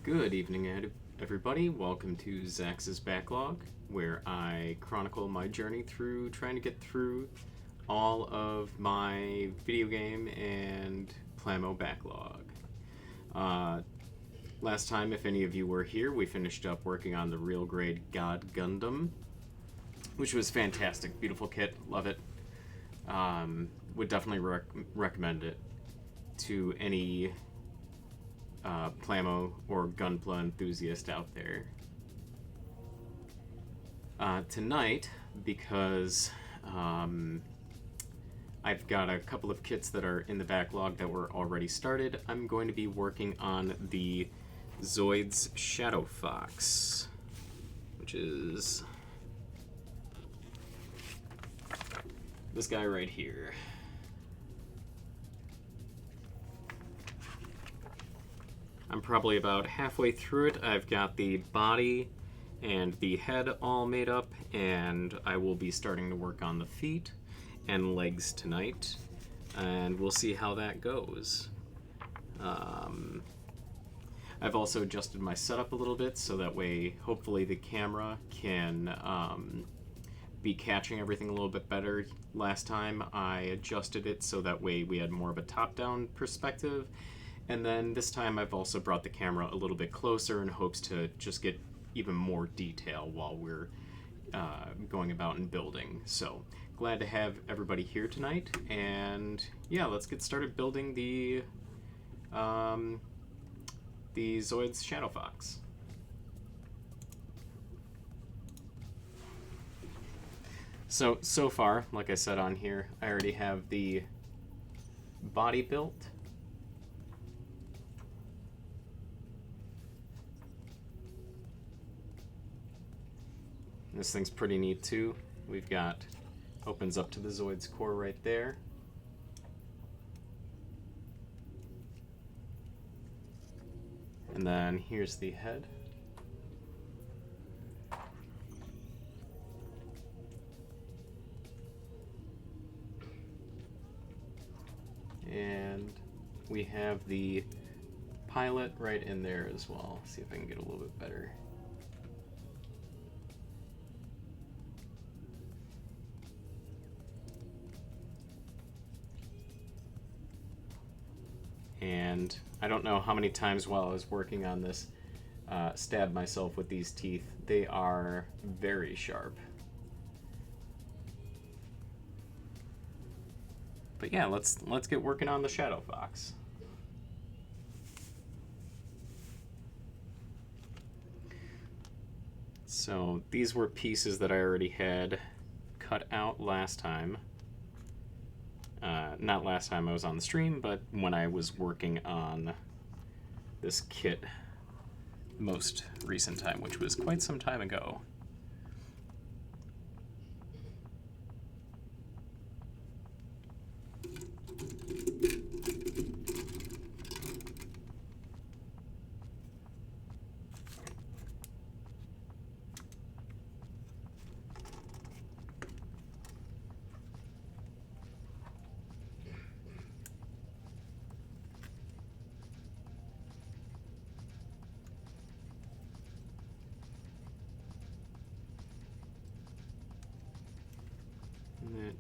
Good evening, everybody. Welcome to Zax's Backlog, where I chronicle my journey through trying to get through all of my video game and Plamo backlog. Last time, if any of you were here, we finished up working on the Real Grade God Gundam, which was fantastic. Beautiful kit, love it. Would definitely recommend it to any Plamo or Gunpla enthusiast out there. Tonight, because I've got a couple of kits that are in the backlog that were already started, I'm going to be working on the Zoids Shadow Fox, which is this guy right here. I'm probably about halfway through it. I've got the body and the head all made up, and I will be starting to work on the feet and legs tonight, and we'll see how that goes. I've also adjusted my setup a little bit so that way hopefully the camera can be catching everything a little bit better. Last time I adjusted it so that way we had more of a top-down perspective. And then this time I've also brought the camera a little bit closer in hopes to just get even more detail while we're going about and building. So glad to have everybody here tonight, and yeah, let's get started building the Zoids Shadow Fox. So far, like I said on here, I already have the body built. This thing's pretty neat too. We've got, opens up to the Zoids core right there. And then here's the head. And we have the pilot right in there as well. See if I can get a little bit better. And I don't know how many times while I was working on this stabbed myself with these teeth. They are very sharp. But yeah, let's get working on the Shadow Fox. So these were pieces that I already had cut out last time. Not last time I was on the stream, but when I was working on this kit most recent time, which was quite some time ago.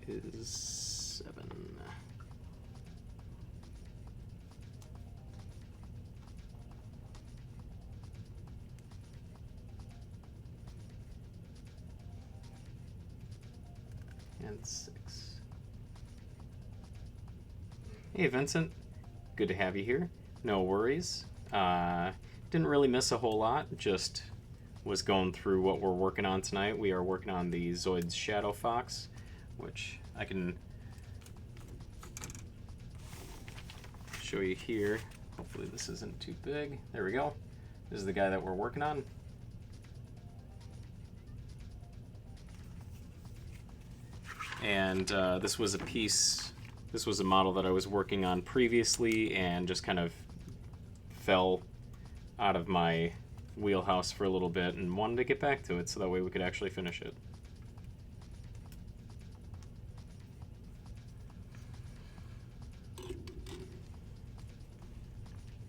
That is 7. And 6. Hey Vincent, good to have you here. No worries. Didn't really miss a whole lot, just was going through what we're working on tonight. We are working on the Zoids Shadow Fox, which I can show you here. Hopefully this isn't too big. There we go. This is the guy that we're working on. And this was a model that I was working on previously and just kind of fell out of my wheelhouse for a little bit and wanted to get back to it so that way we could actually finish it.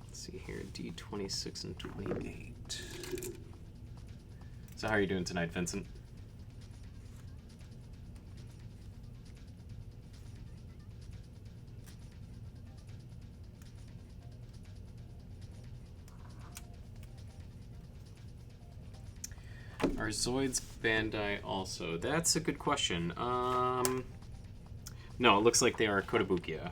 Let's see here. D26 and 28. So how are you doing tonight, Vincent? Are Zoids Bandai also? That's a good question. No, it looks like they are Kotobukiya.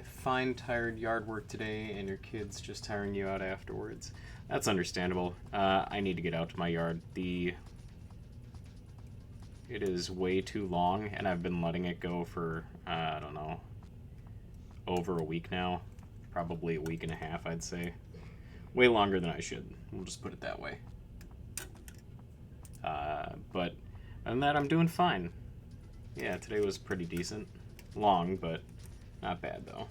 Fine, tired yard work today, and your kid's just tiring you out afterwards. That's understandable. I need to get out to my yard. It is way too long, and I've been letting it go for, I don't know, over a week now. Probably a week and a half, I'd say. Way longer than I should. We'll just put it that way. But other than that, I'm doing fine. Yeah, today was pretty decent. Long, but not bad, though.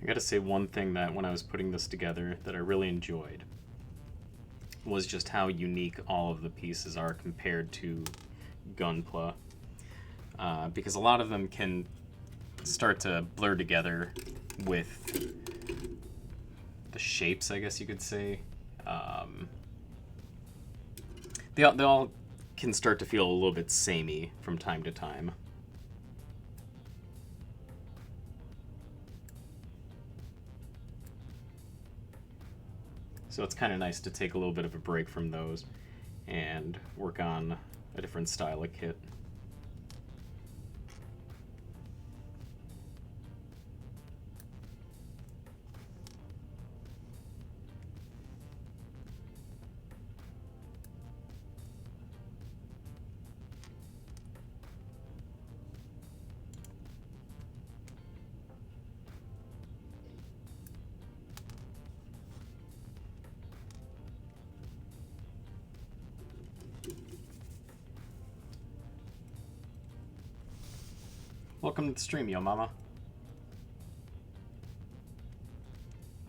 I gotta say one thing that when I was putting this together that I really enjoyed was just how unique all of the pieces are compared to Gunpla. Because a lot of them can start to blur together with the shapes, I guess you could say. They all can start to feel a little bit samey from time to time. So it's kind of nice to take a little bit of a break from those and work on a different style of kit. Welcome to the stream, yo mama.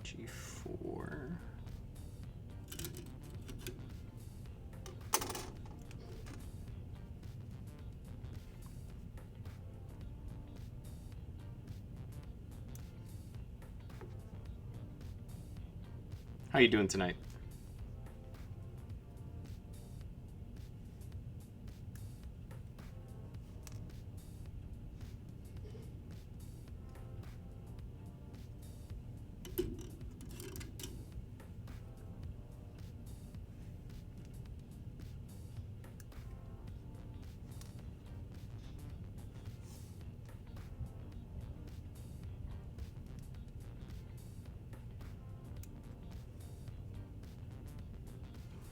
G4. How you doing tonight?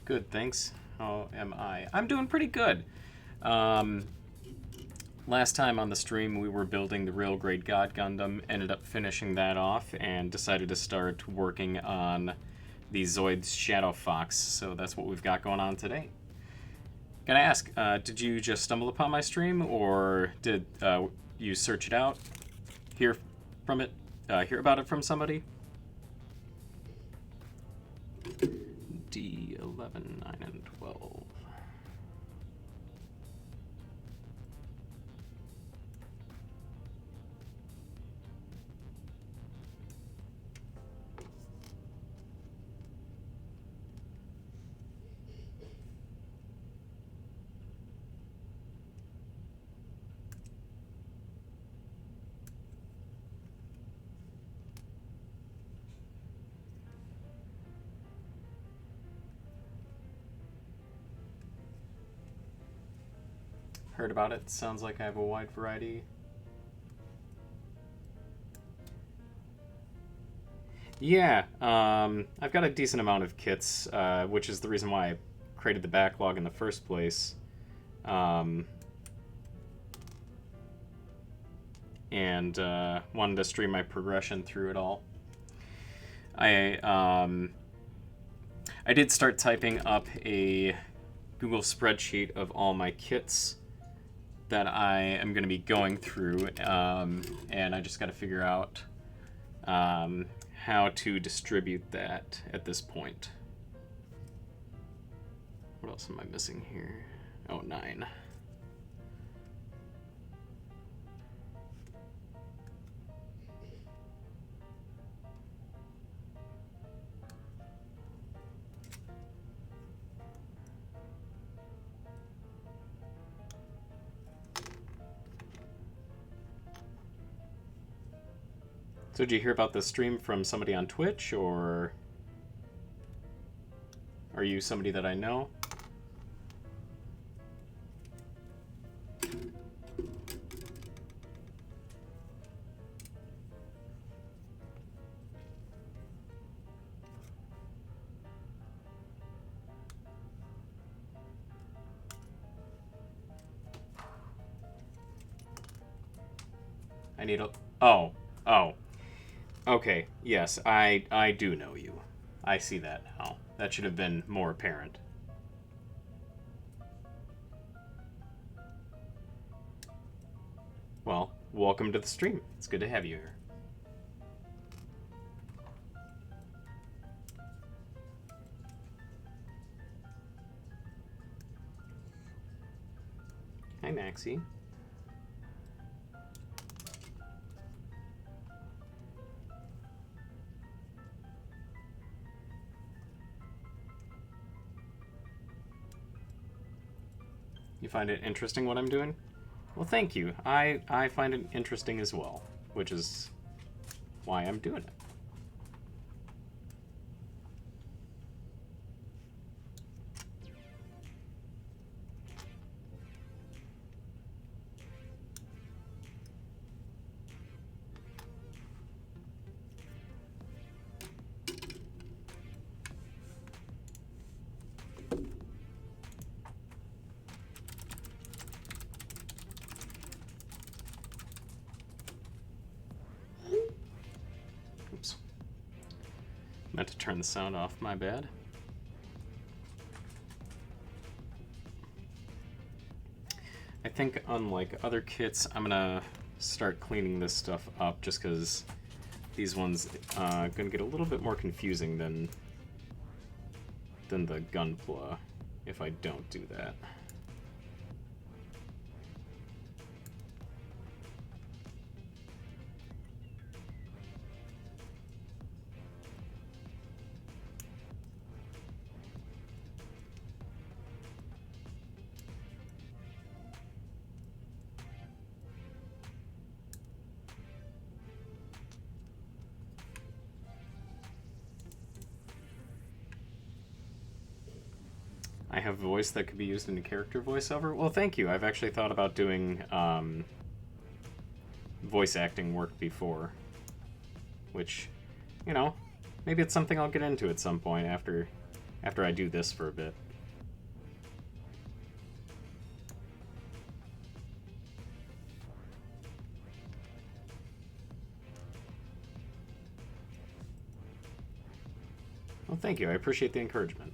Good, thanks. How am I? I'm doing pretty good. Last time on the stream, we were building the Real Grade God Gundam, ended up finishing that off, and decided to start working on the Zoids Shadow Fox, so that's what we've got going on today. Can I ask, did you just stumble upon my stream, or you search it out, hear from it, hear about it from somebody. D11, 9, and 12. Heard about it. Sounds like I have a wide variety. Yeah, I've got a decent amount of kits, which is the reason why I created the backlog in the first place. And wanted to stream my progression through it all. I did start typing up a Google spreadsheet of all my kits that I am going to be going through, and I just got to figure out how to distribute that at this point. What else am I missing here? Oh, 9. So did you hear about the stream from somebody on Twitch, or are you somebody that I know? I need a... Oh. Okay, yes, I do know you. I see that now. That should have been more apparent. Well, welcome to the stream. It's good to have you here. Hi, Maxie. You find it interesting what I'm doing? Well, thank you. I find it interesting as well, which is why I'm doing it. Meant to turn the sound off, my bad. I think unlike other kits, I'm gonna start cleaning this stuff up just because these ones gonna get a little bit more confusing than the Gunpla if I don't do that. I have a voice that could be used in a character voiceover. Well, thank you. I've actually thought about doing voice acting work before, which, you know, maybe it's something I'll get into at some point after I do this for a bit. Well, thank you. I appreciate the encouragement.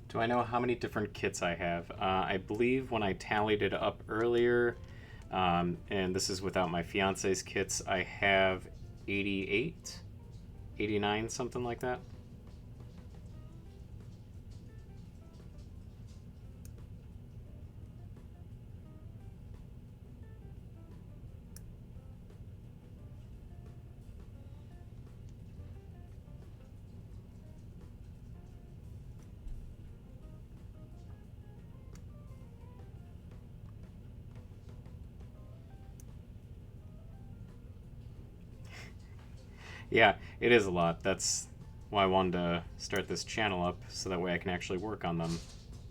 Do I know how many different kits I have? I believe when I tallied it up earlier, and this is without my fiance's kits, I have 88, 89, something like that. Yeah, it is a lot. That's why I wanted to start this channel up, so that way I can actually work on them,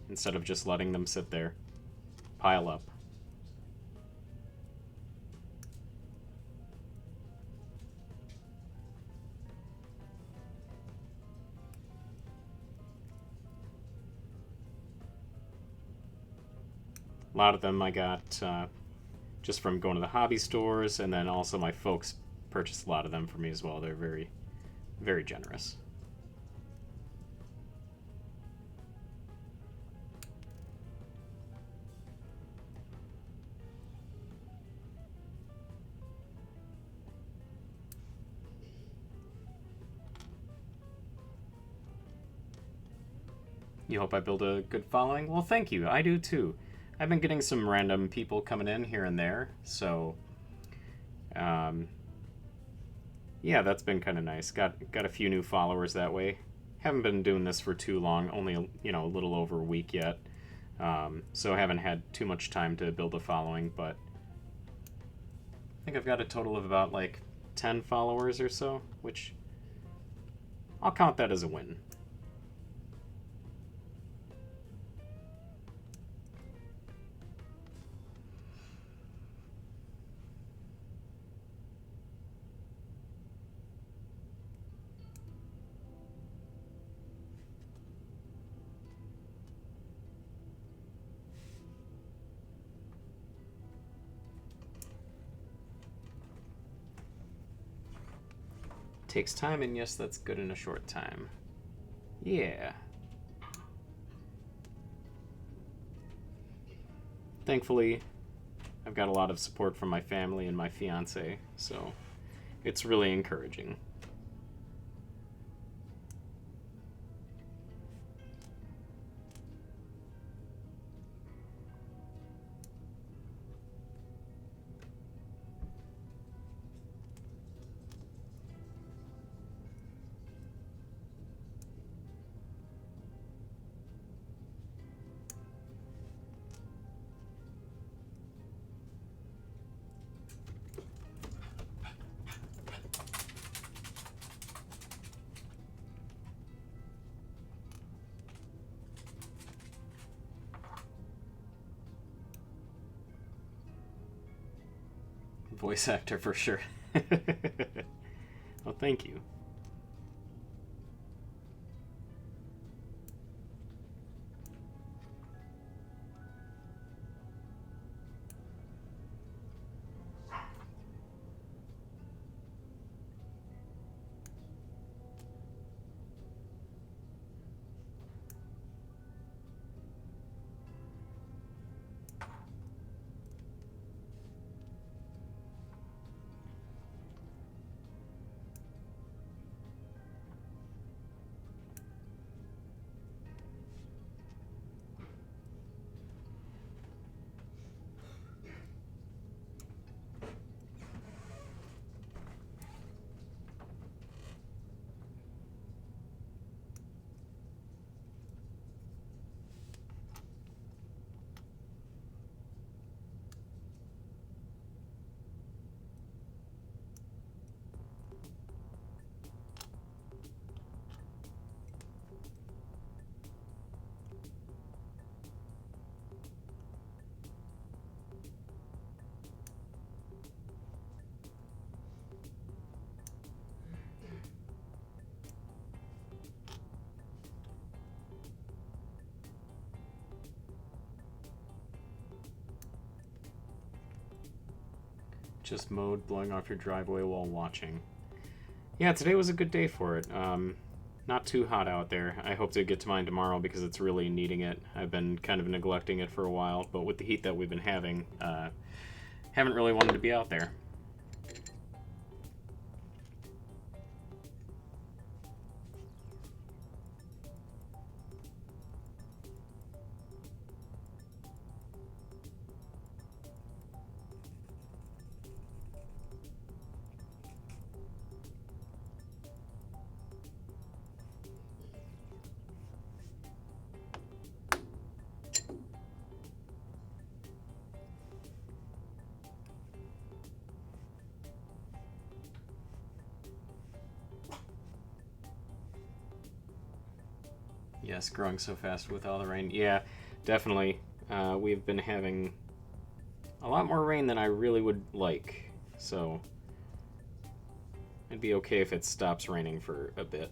instead of just letting them sit there, pile up. A lot of them I got just from going to the hobby stores, and then also my folks purchased a lot of them for me as well. They're very, very generous. You hope I build a good following? Well, thank you. I do too. I've been getting some random people coming in here and there, so yeah, that's been kind of nice. Got a few new followers that way. Haven't been doing this for too long, only a little over a week yet, so I haven't had too much time to build a following. But I think I've got a total of about like 10 followers or so, which I'll count that as a win. Takes time, and yes, that's good in a short time. Yeah. Thankfully, I've got a lot of support from my family and my fiance, so it's really encouraging. Voice actor for sure. Well, thank you. Just mode blowing off your driveway while watching. Yeah, today was a good day for it. not too hot out there. I hope to get to mine tomorrow because it's really needing it. I've been kind of neglecting it for a while, but with the heat that we've been having, haven't really wanted to be out there. Yes, growing so fast with all the rain. Yeah, definitely. We've been having a lot more rain than I really would like, so it'd be okay if it stops raining for a bit.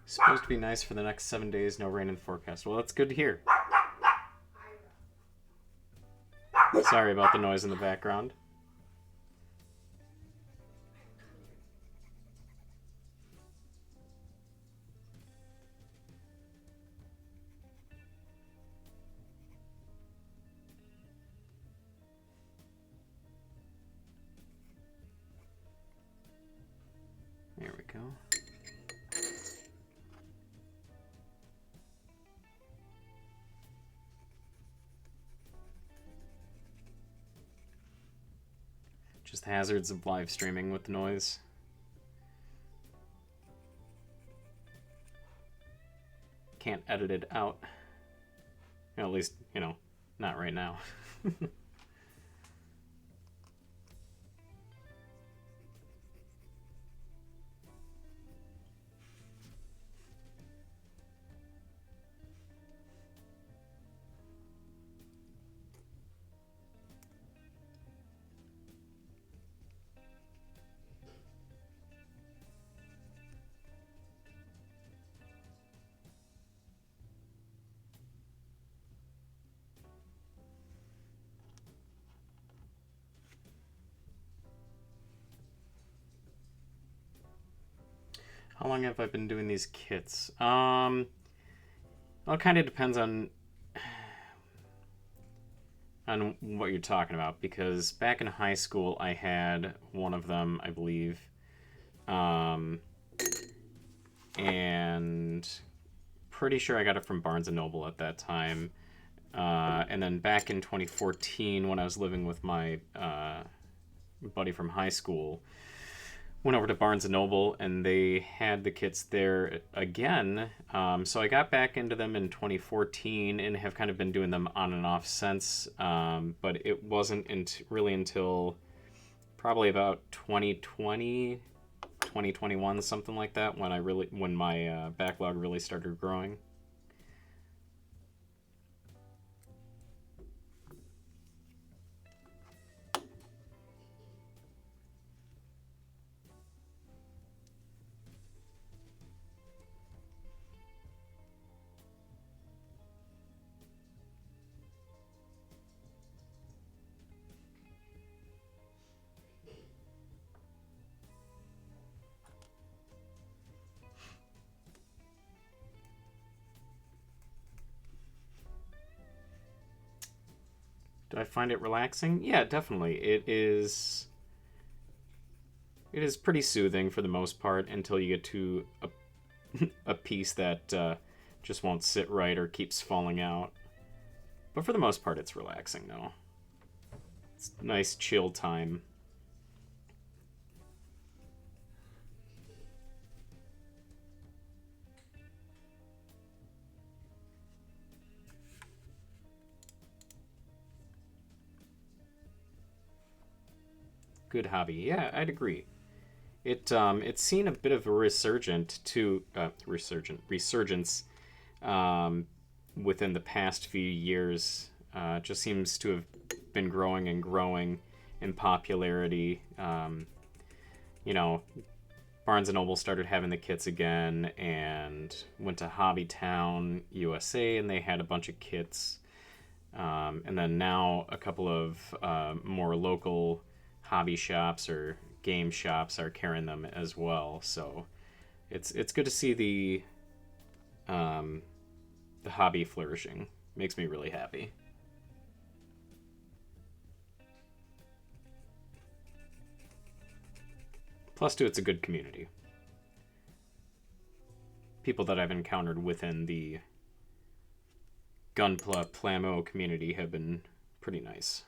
Supposed to be nice for the next 7 days, no rain in the forecast. Well, that's good to hear. Sorry about the noise in the background. There we go. Just hazards of live streaming with noise. Can't edit it out. At least, not right now. How long have I been doing these kits? Well, it kind of depends on what you're talking about, because back in high school I had one of them, I believe, and pretty sure I got it from Barnes & Noble at that time. And then back in 2014, when I was living with my buddy from high school, went over to Barnes & Noble, and they had the kits there again. So I got back into them in 2014 and have kind of been doing them on and off since. But it wasn't really until probably about 2020, 2021, something like that, when my backlog really started growing. Do I find it relaxing? Yeah, definitely. It is. It is pretty soothing for the most part until you get to a piece that just won't sit right or keeps falling out. But for the most part, it's relaxing, though. It's nice chill time. Good hobby. Yeah, I'd agree. It's seen a bit of a resurgence within the past few years. It just seems to have been growing and growing in popularity. You know, Barnes and Noble started having the kits again, and went to Hobbytown USA, and they had a bunch of kits. And then now a couple of more local hobby shops or game shops are carrying them as well. So it's good to see the hobby flourishing. Makes me really happy. Plus, too, it's a good community. People that I've encountered within the Gunpla Plamo community have been pretty nice.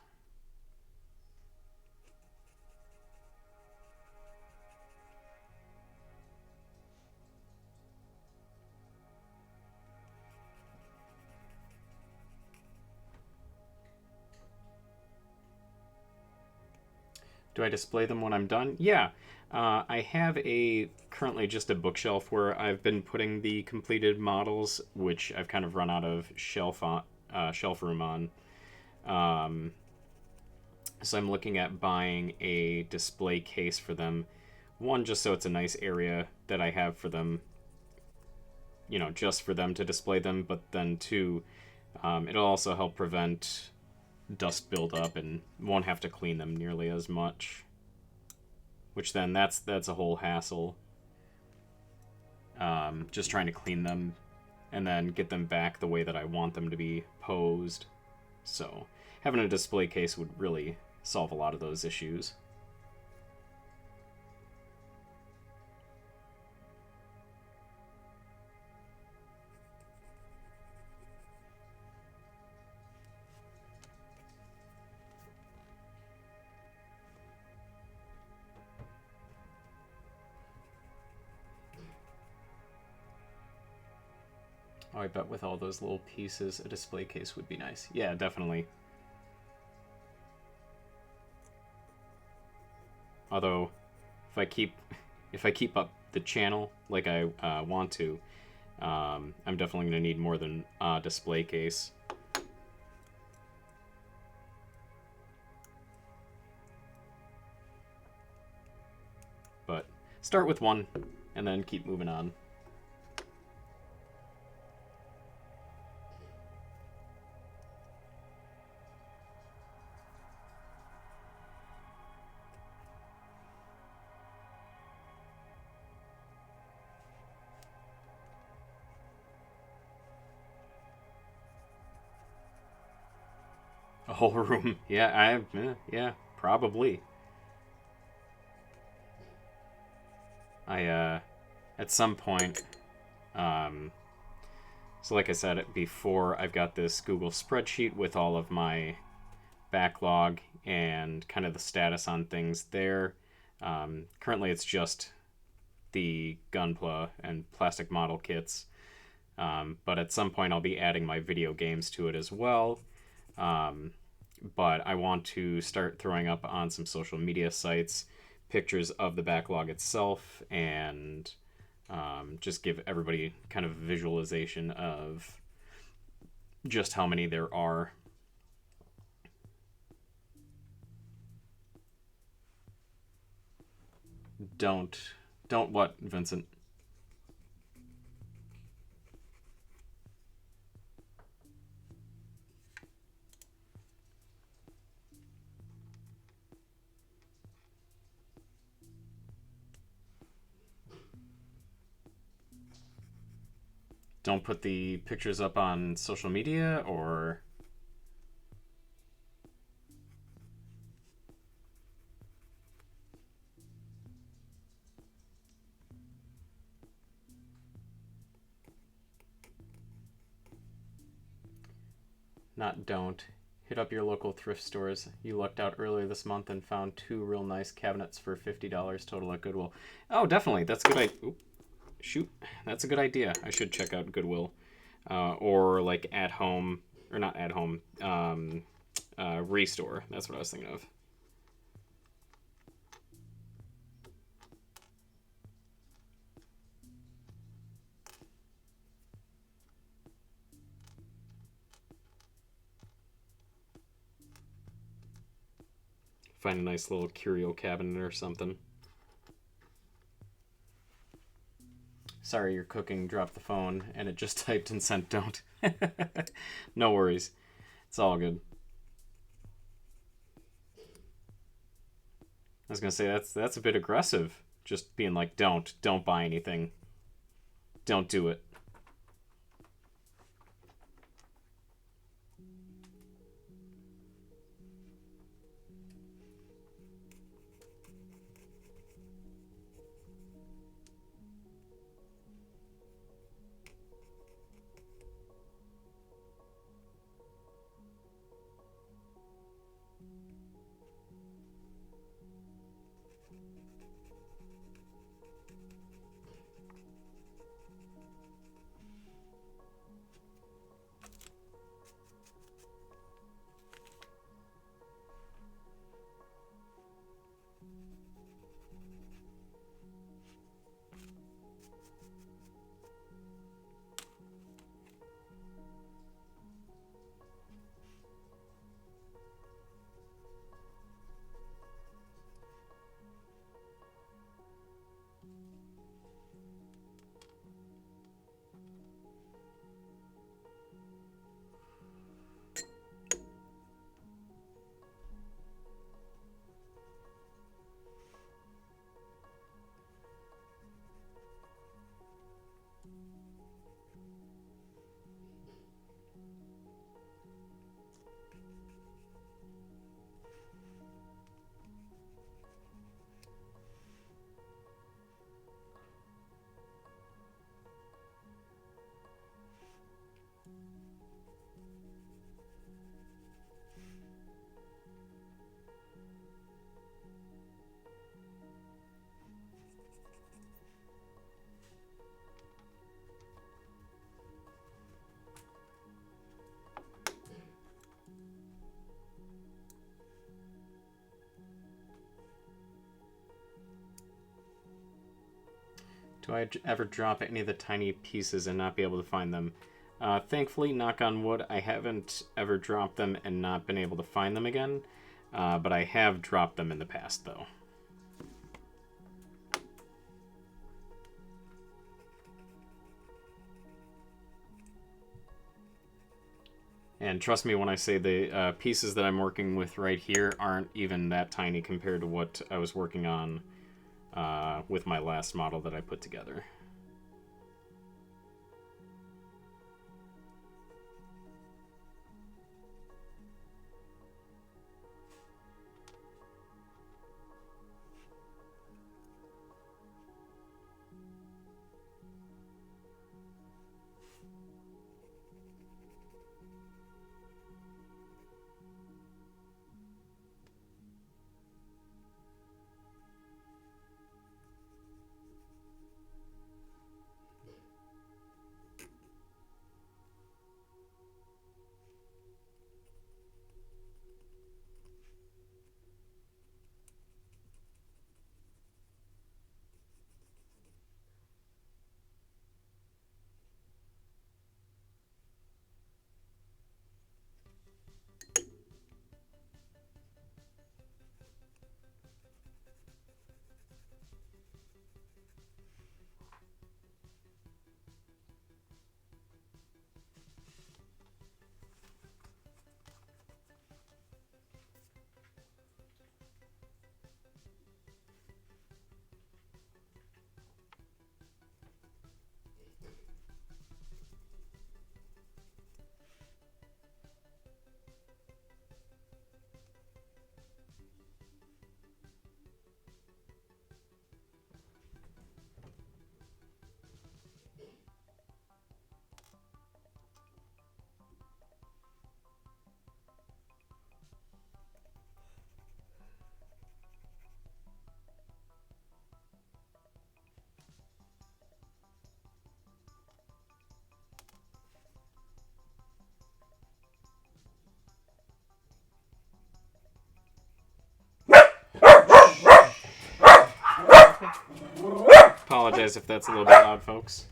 Do I display them when I'm done? Yeah. I have currently just a bookshelf where I've been putting the completed models, which I've kind of run out of shelf room on. Um, so I'm looking at buying a display case for them. One, just so it's a nice area that I have for them, just for them to display them. But then two, it'll also help prevent dust buildup and won't have to clean them nearly as much. Which then that's a whole hassle. Just trying to clean them and then get them back the way that I want them to be posed. So having a display case would really solve a lot of those issues. Oh, I bet with all those little pieces, a display case would be nice. Yeah, definitely. Although, if I keep up the channel like I want to, I'm definitely going to need more than a display case. But start with one, and then keep moving on. A whole room. Yeah, yeah, probably. I at some point, So like I said before, I've got this Google spreadsheet with all of my backlog and kind of the status on things there. Currently it's just the Gunpla and plastic model kits. But at some point I'll be adding my video games to it as well. But I want to start throwing up on some social media sites pictures of the backlog itself and just give everybody kind of a visualization of just how many there are. Don't what, Vincent? Don't put the pictures up on social media, or not don't. Hit up your local thrift stores. You lucked out earlier this month and found 2 real nice cabinets for $50 total at Goodwill. Oh, definitely. That's a good idea. Shoot. That's a good idea. I should check out Goodwill. Or like at home, or not at home, Restore. That's what I was thinking of. Find a nice little curio cabinet or something. Sorry, you're cooking. Drop the phone, and it just typed and sent don't. No worries. It's all good. I was gonna say that's a bit aggressive. Just being like, don't buy anything. Don't do it. Do I ever drop any of the tiny pieces and not be able to find them? Thankfully, knock on wood, I haven't ever dropped them and not been able to find them again. But I have dropped them in the past, though. And trust me when I say the pieces that I'm working with right here aren't even that tiny compared to what I was working on with my last model that I put together. Apologize if that's a little bit loud, folks.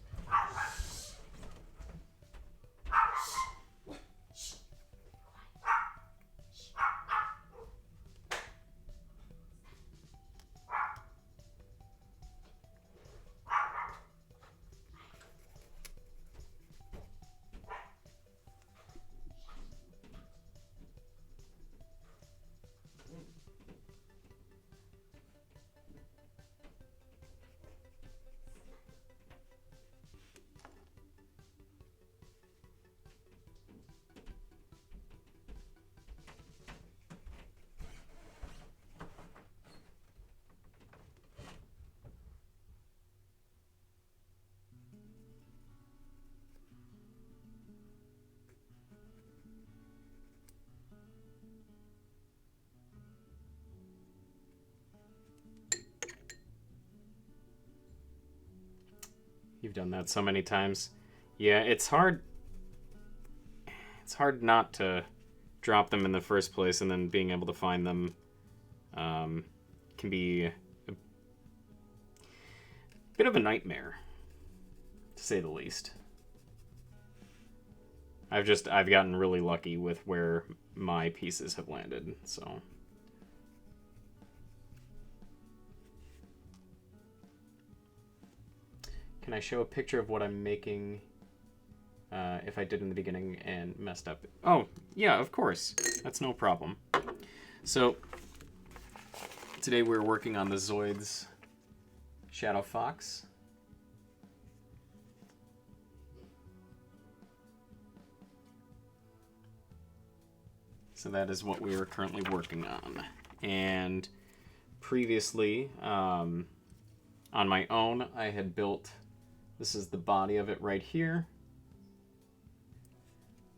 You've done that so many times. Yeah, it's hard. It's hard not to drop them in the first place, and then being able to find them can be a bit of a nightmare, to say the least. I've gotten really lucky with where my pieces have landed, so. Can I show a picture of what I'm making if I did in the beginning and messed up? Oh, yeah, of course. That's no problem. So, today we're working on the Zoids Shadow Fox. So that is what we are currently working on. And previously, on my own, I had built... This is the body of it right here.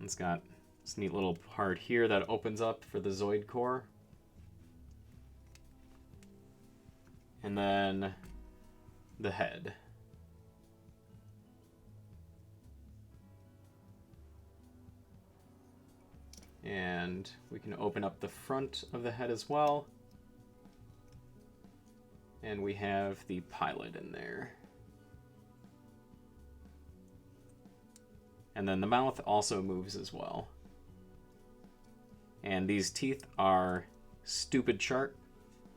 It's got this neat little part here that opens up for the Zoid core. And then the head. And we can open up the front of the head as well. And we have the pilot in there. And then the mouth also moves as well. And these teeth are stupid sharp.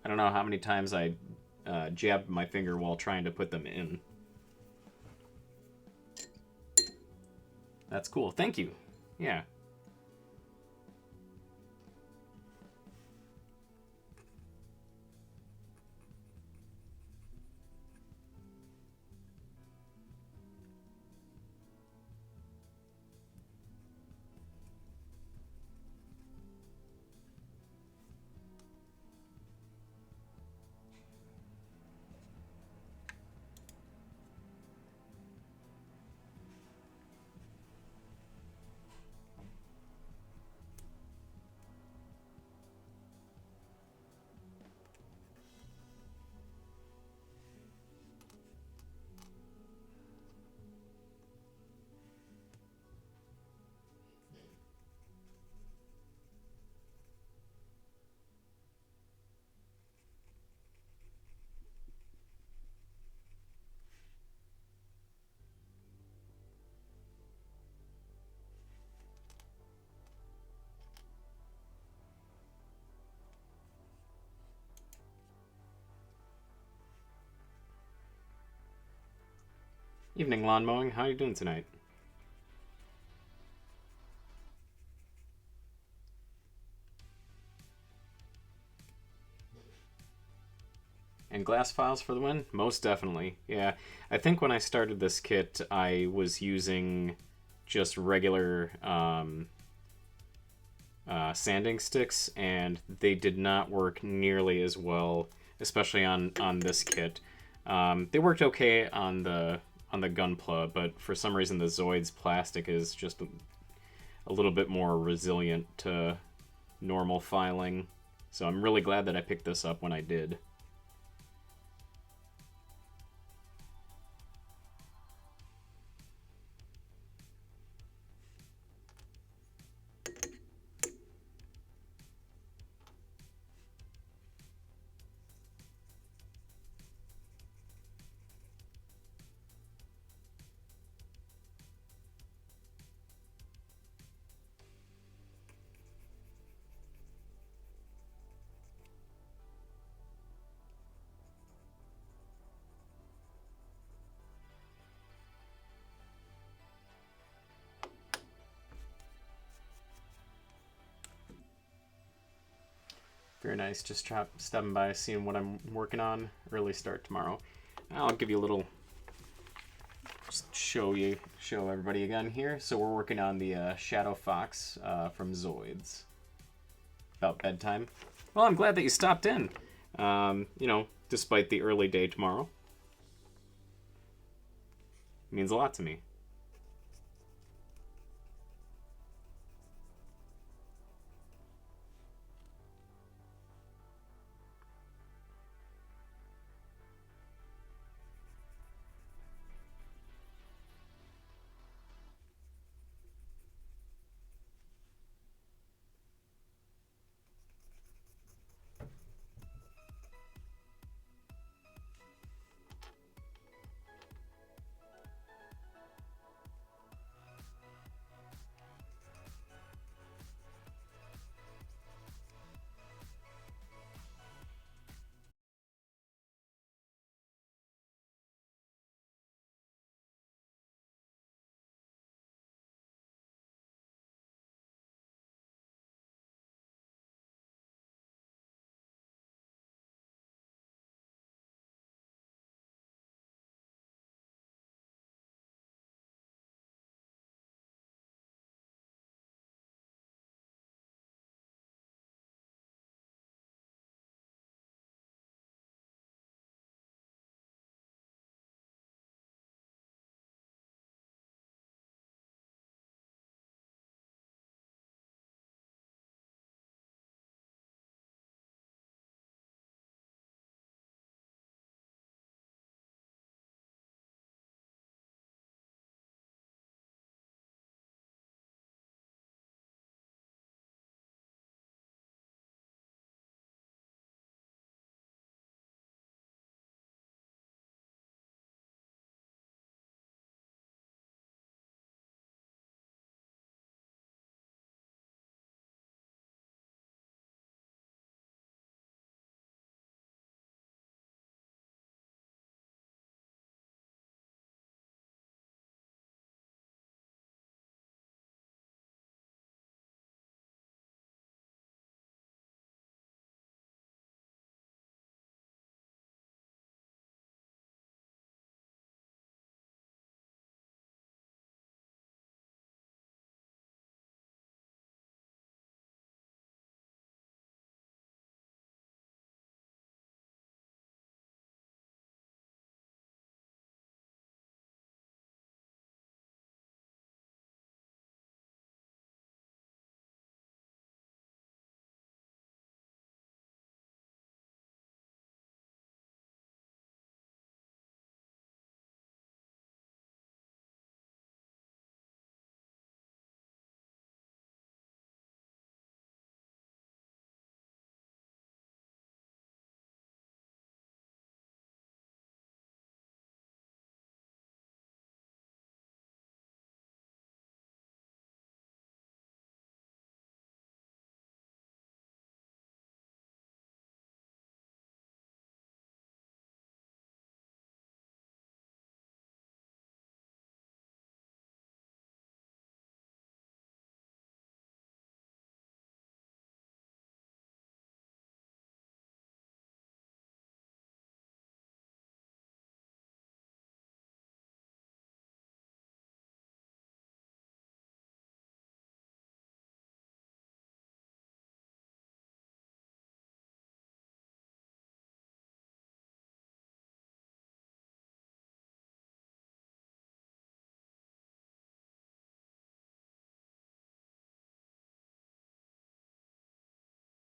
I don't know how many times I jabbed my finger while trying to put them in. That's cool. Thank you. Yeah. Evening, lawn mowing. How are you doing tonight? And glass files for the win? Most definitely. Yeah. I think when I started this kit, I was using just regular sanding sticks, and they did not work nearly as well, especially on this kit. They worked okay on the Gunpla, but for some reason the Zoids plastic is just a little bit more resilient to normal filing. So I'm really glad that I picked this up when I did. Very nice. Just stopping by, seeing what I'm working on. Early start tomorrow. I'll give you a little, just show everybody again here. So we're working on the Shadow Fox from Zoids. About bedtime. Well, I'm glad that you stopped in. You know, despite the early day tomorrow. It means a lot to me.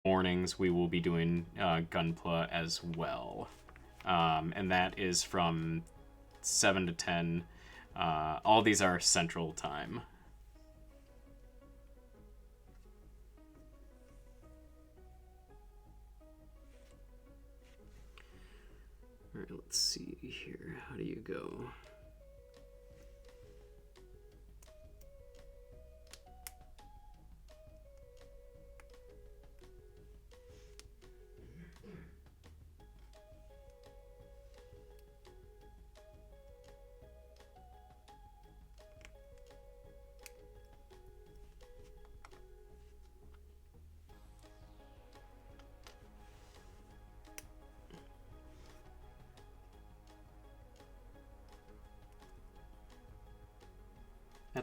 Mornings we will be doing Gunpla as well, and that is from 7 to 10. All these are Central Time. All right, let's see here. How do you go?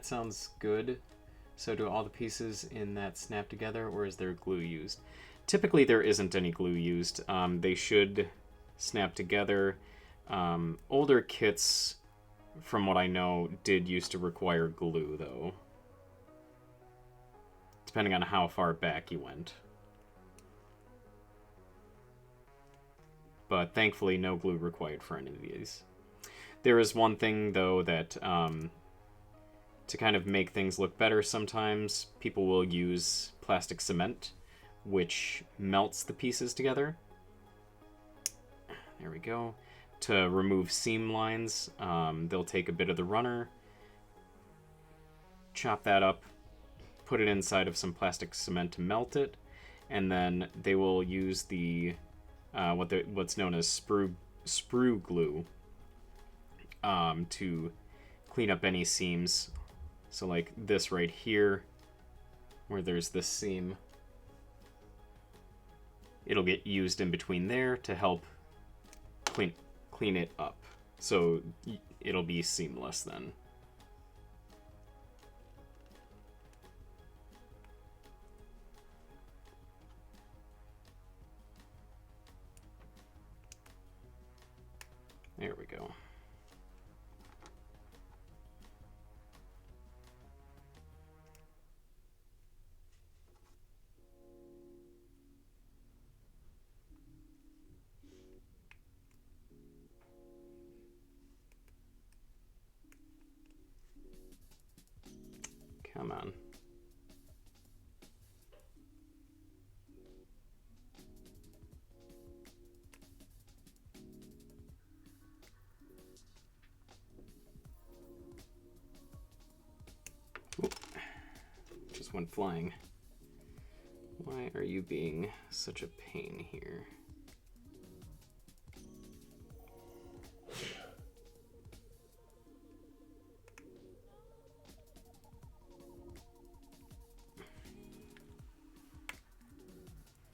that sounds good. So do all the pieces in that snap together, or is there glue used? Typically there isn't any glue used. They should snap together. Older kits, from what I know, did used to require glue, though. Depending on how far back you went. But thankfully, no glue required for any of these. There is one thing, though, that to kind of make things look better sometimes, people will use plastic cement, which melts the pieces together. There we go. To remove seam lines, they'll take a bit of the runner, chop that up, put it inside of some plastic cement to melt it, and then they will use the what's known as sprue glue to clean up any seams. So like this right here, where there's this seam, it'll get used in between there to help clean it up. So it'll be seamless then. There we go. Come on. Oop. Just went flying. Why are you being such a pain here?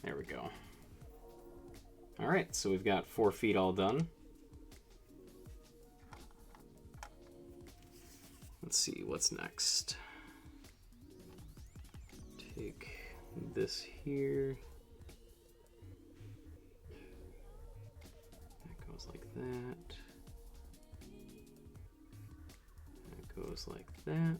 There we go. All right, so we've got 4 feet all done. Let's see, what's next? Take this here. That goes like that. That goes like that.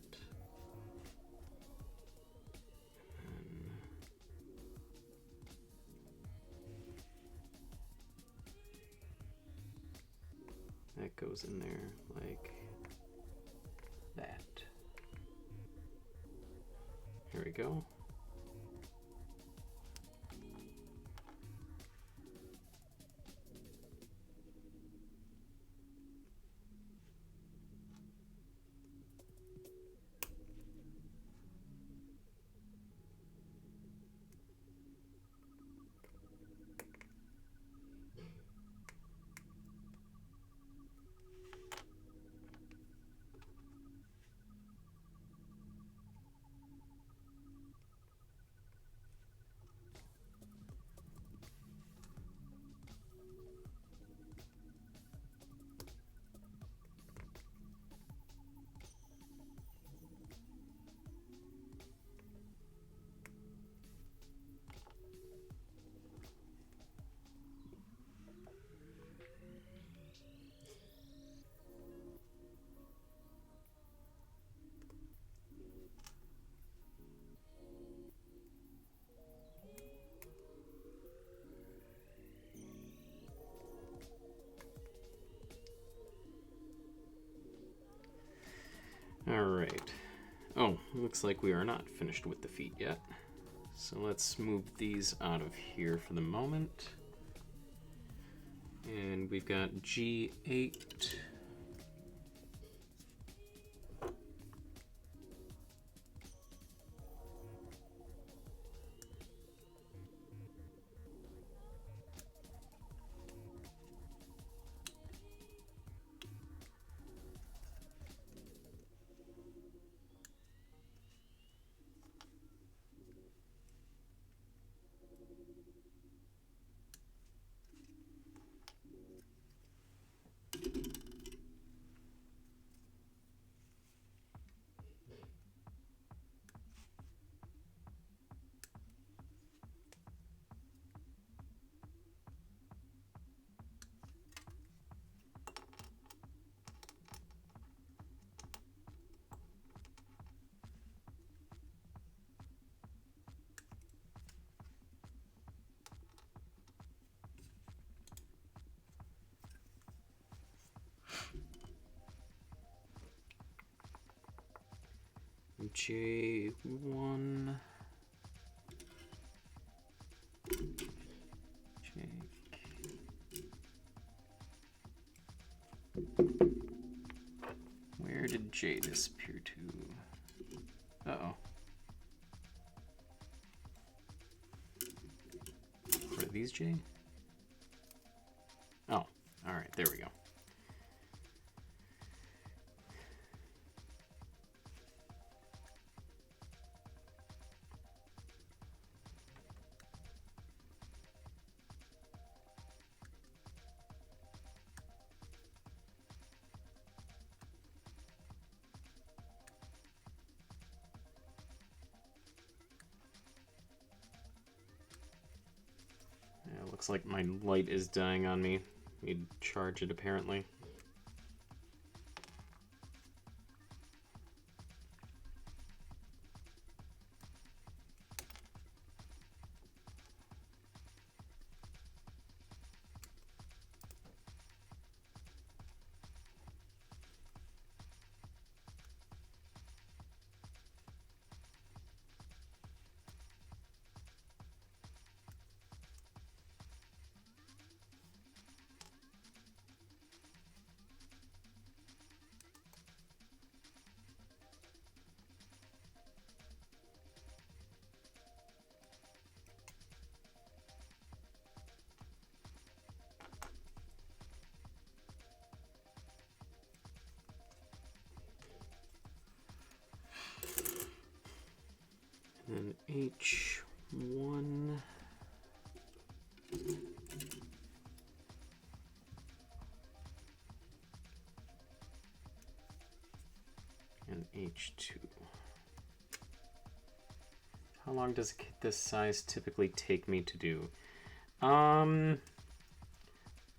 That goes in there like that. Here we go. All right. Oh, looks like we are not finished with the feet yet. So let's move these out of here for the moment. And we've got G8. J1. Where did J disappear to? Uh-oh. Are these J? Oh, alright, there we go. Yeah, looks like my light is dying on me. Need to charge it, apparently. And H1. And H2. How long does a kit this size typically take me to do?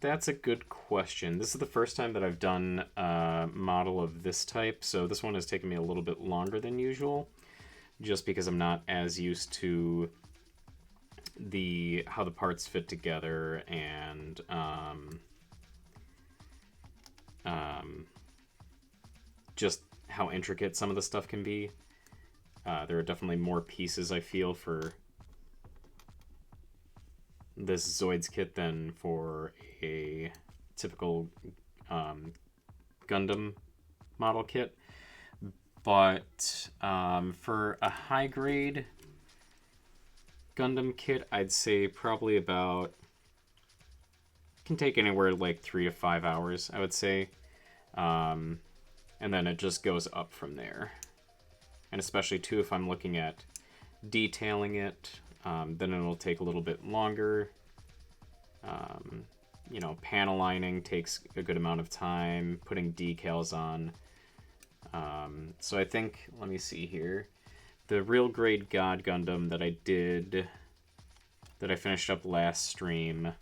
That's a good question. This is the first time that I've done a model of this type, so this one has taken me a little bit longer than usual, just because I'm not as used to how the parts fit together and just how intricate some of the stuff can be. There are definitely more pieces, I feel, for this Zoids kit than for a typical Gundam model kit. But for a high-grade Gundam kit, I'd say probably about... can take anywhere like 3 to 5 hours, I would say. And then it just goes up from there. And especially, too, if I'm looking at detailing it, then it'll take a little bit longer. You know, panel lining takes a good amount of time, putting decals on. So I think, let me see here. The Real Grade God Gundam that I did, that I finished up last stream.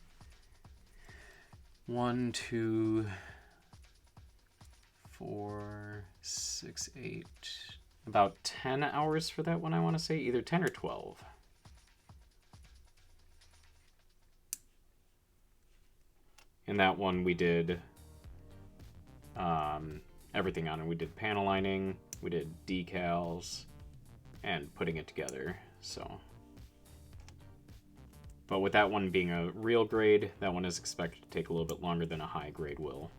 1, 2, 4, 6, 8... about 10 hours for that one, I want to say. Either 10 or 12. In that one, we did everything on it. We did panel lining, we did decals, and putting it together. So, but with that one being a real grade, that one is expected to take a little bit longer than a high grade will.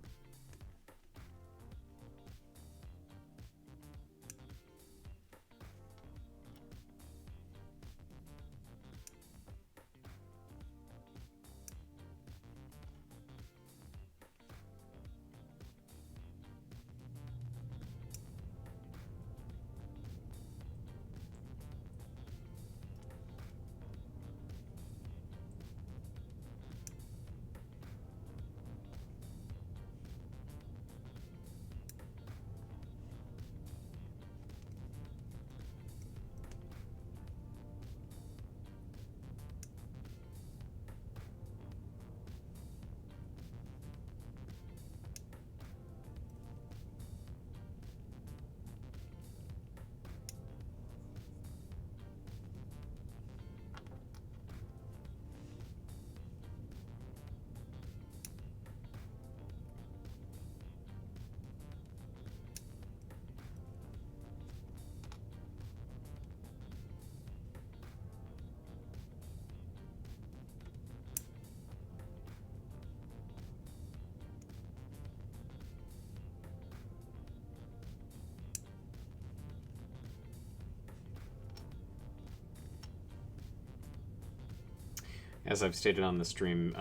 as I've stated on the stream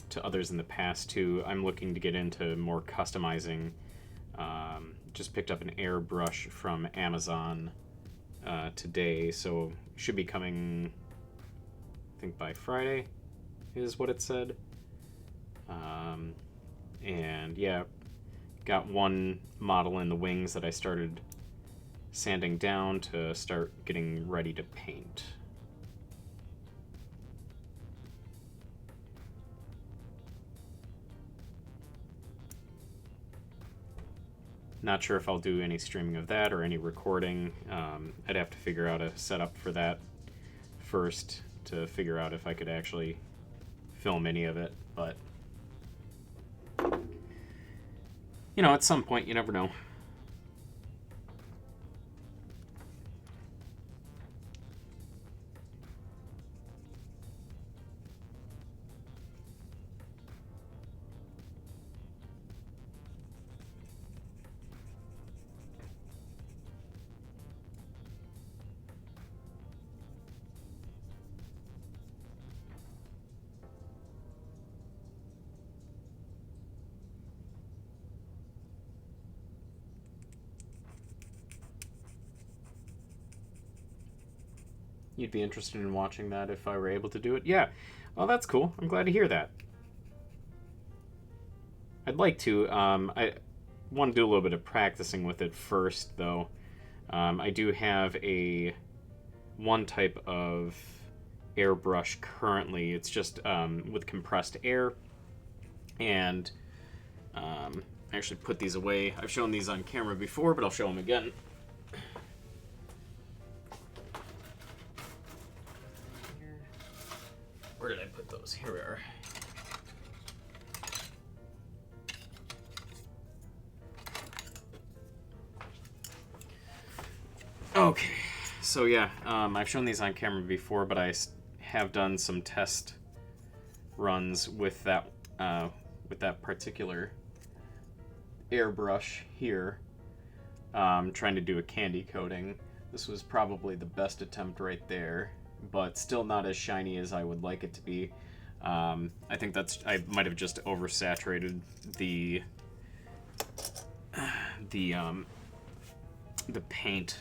to others in the past too, I'm looking to get into more customizing. Just picked up an airbrush from Amazon today, so should be coming, I think, by Friday is what it said. And yeah, got one model in the wings that I started sanding down to start getting ready to paint. Not sure if I'll do any streaming of that or any recording. I'd have to figure out a setup for that first to figure out if I could actually film any of it, but you know, at some point, you never know. You'd be interested in watching that if I were able to do it? Yeah. Well, that's cool. I'm glad to hear that. I'd like to. I want to do a little bit of practicing with it first, though. I do have one type of airbrush currently. It's just with compressed air. And I actually put these away. I've shown these on camera before, but I'll show them again. Where did I put those? Here we are. Okay, so yeah, I've shown these on camera before, but I have done some test runs with that particular airbrush here, trying to do a candy coating. This was probably the best attempt right there, but still not as shiny as I would like it to be. I think I might have just oversaturated the paint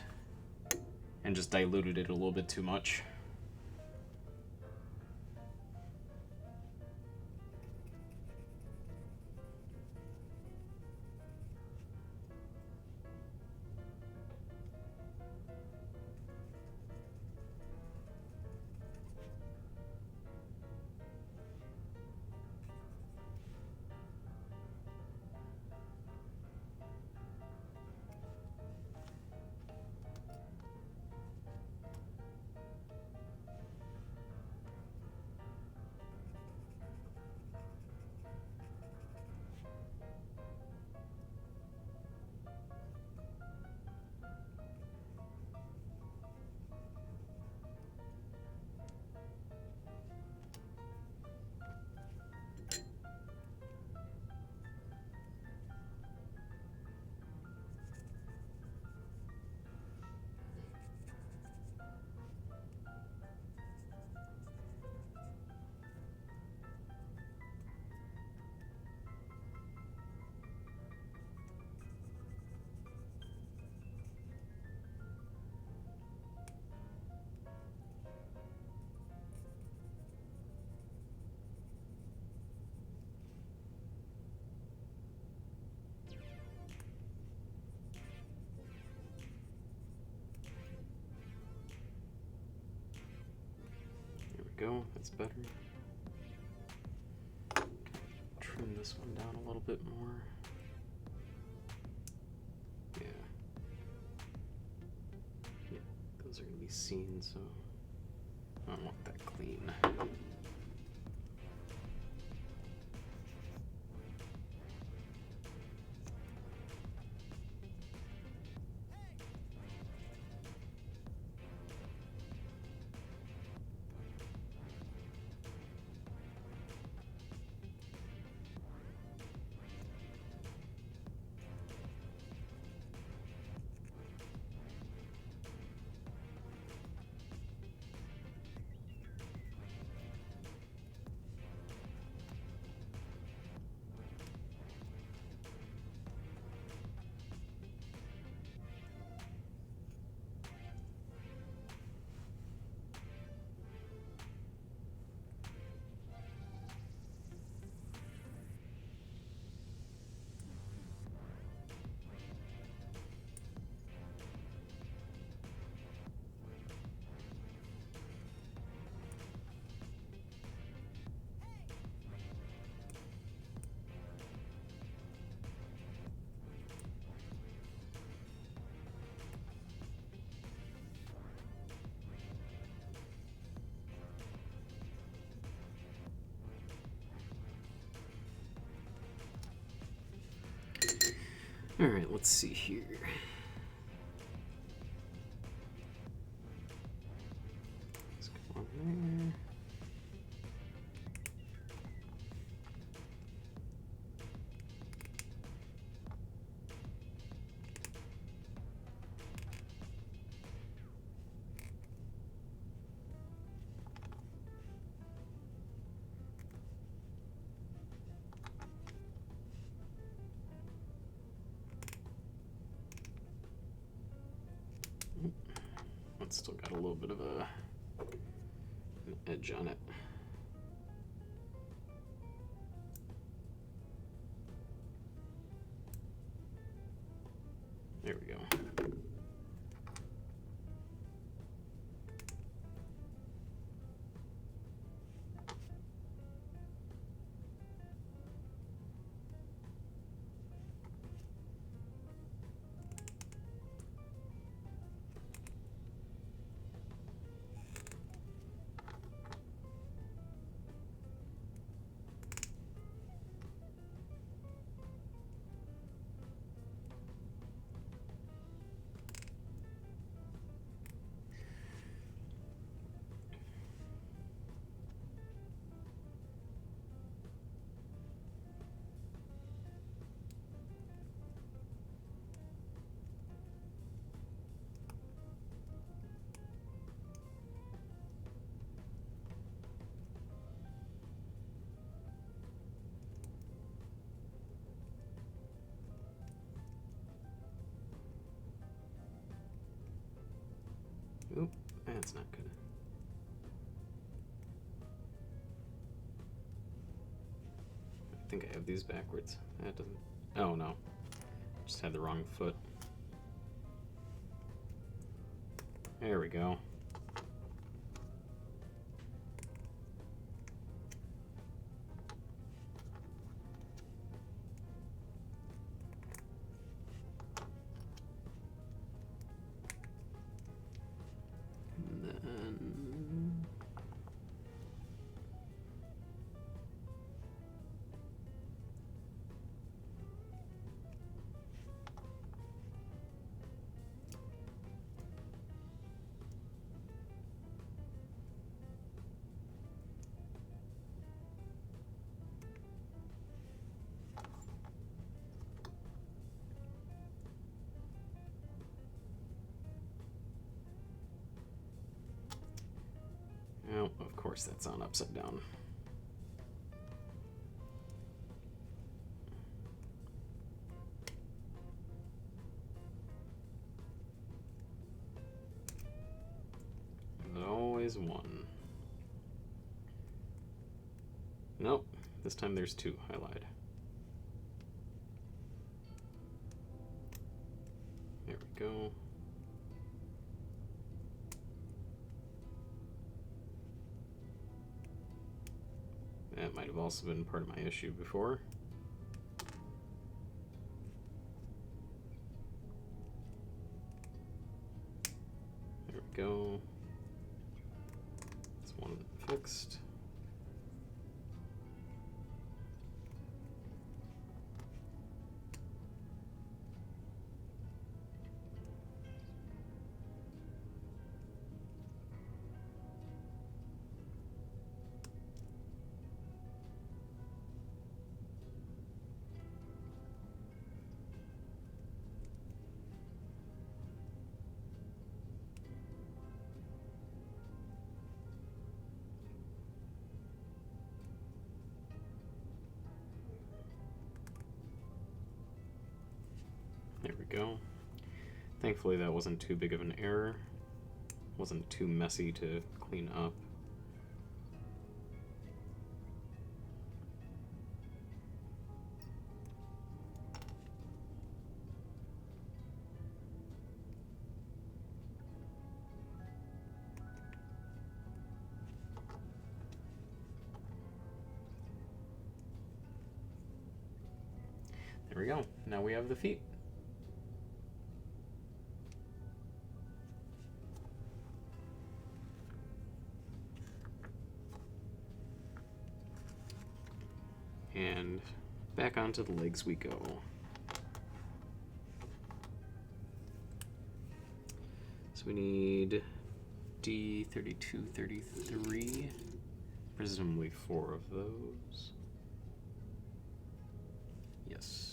and just diluted it a little bit too much. Go, that's better. Trim this one down a little bit more. Yeah. Yeah, those are gonna be seen, so I don't want that clean. Alright, let's see here. Let's go on there. It's still got a little bit of an edge on it. There we go. Oop, that's not good. I think I have these backwards. That doesn't. Oh no. Just had the wrong foot. There we go. Oh, of course that's on upside down. There's always one. Nope, this time there's two. I lied. There we go. That might have also been part of my issue before. There we go. That's one fixed. There we go. Thankfully that wasn't too big of an error. Wasn't too messy to clean up. There we go. Now we have the feet. And back onto the legs we go. we need D32, 33. Presumably 4 of those. Yes.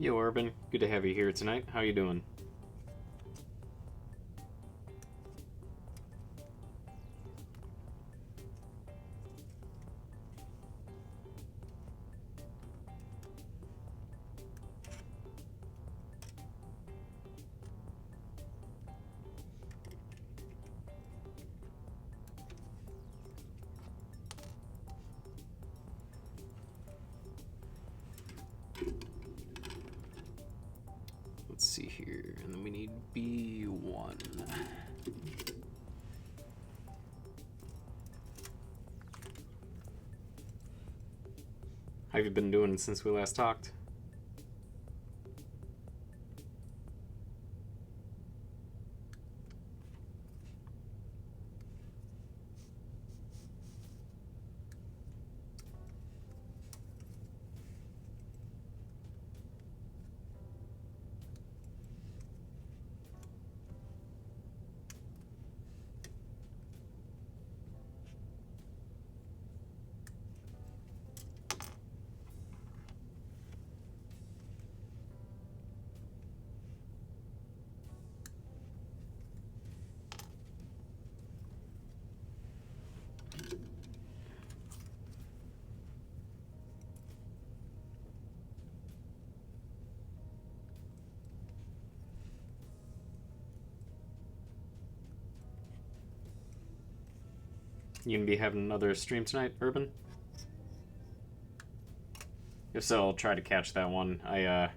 Yo, Urban. Good to have you here tonight. How you doing? Let's see here, and then we need B1. How have you been doing since we last talked? You gonna be having another stream tonight, Urban? If so, I'll try to catch that one. I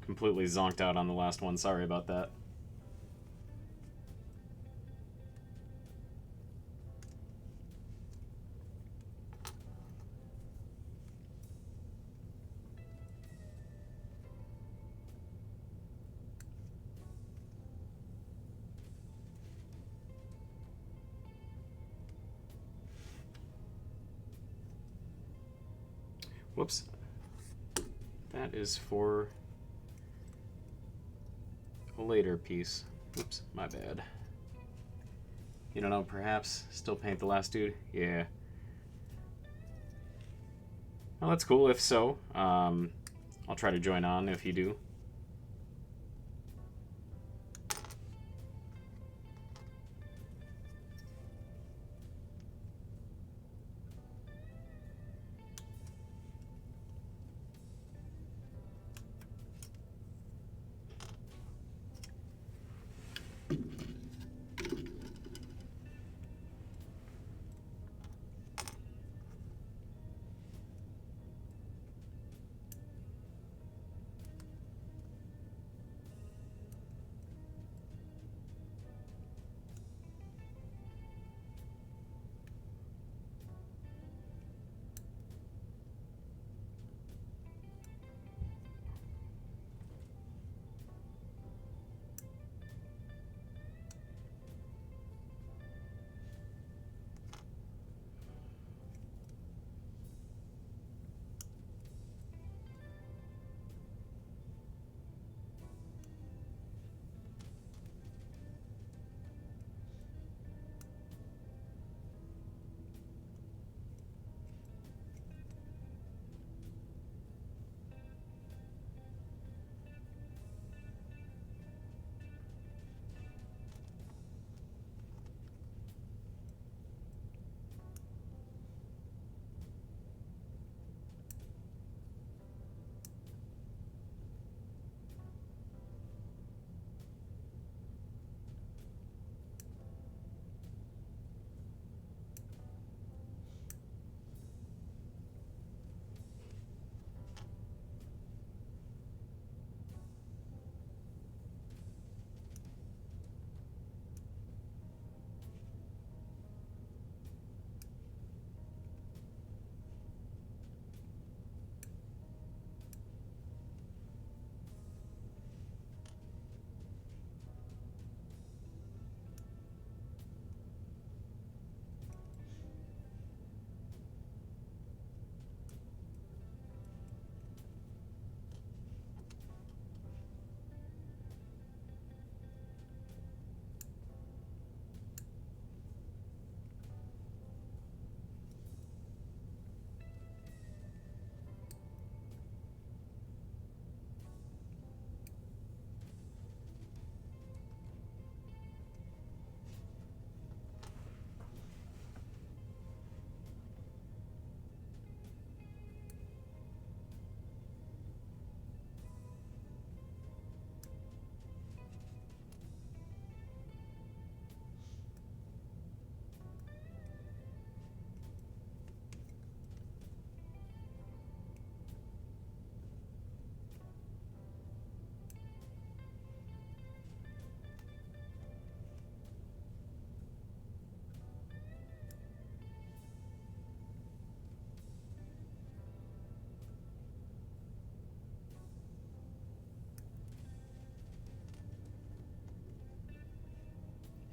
completely zonked out on the last one. Sorry about that. Whoops. That is for a later piece. Oops, my bad. You don't know, perhaps still paint the last dude? Yeah. Well, that's cool if so. I'll try to join on if you do.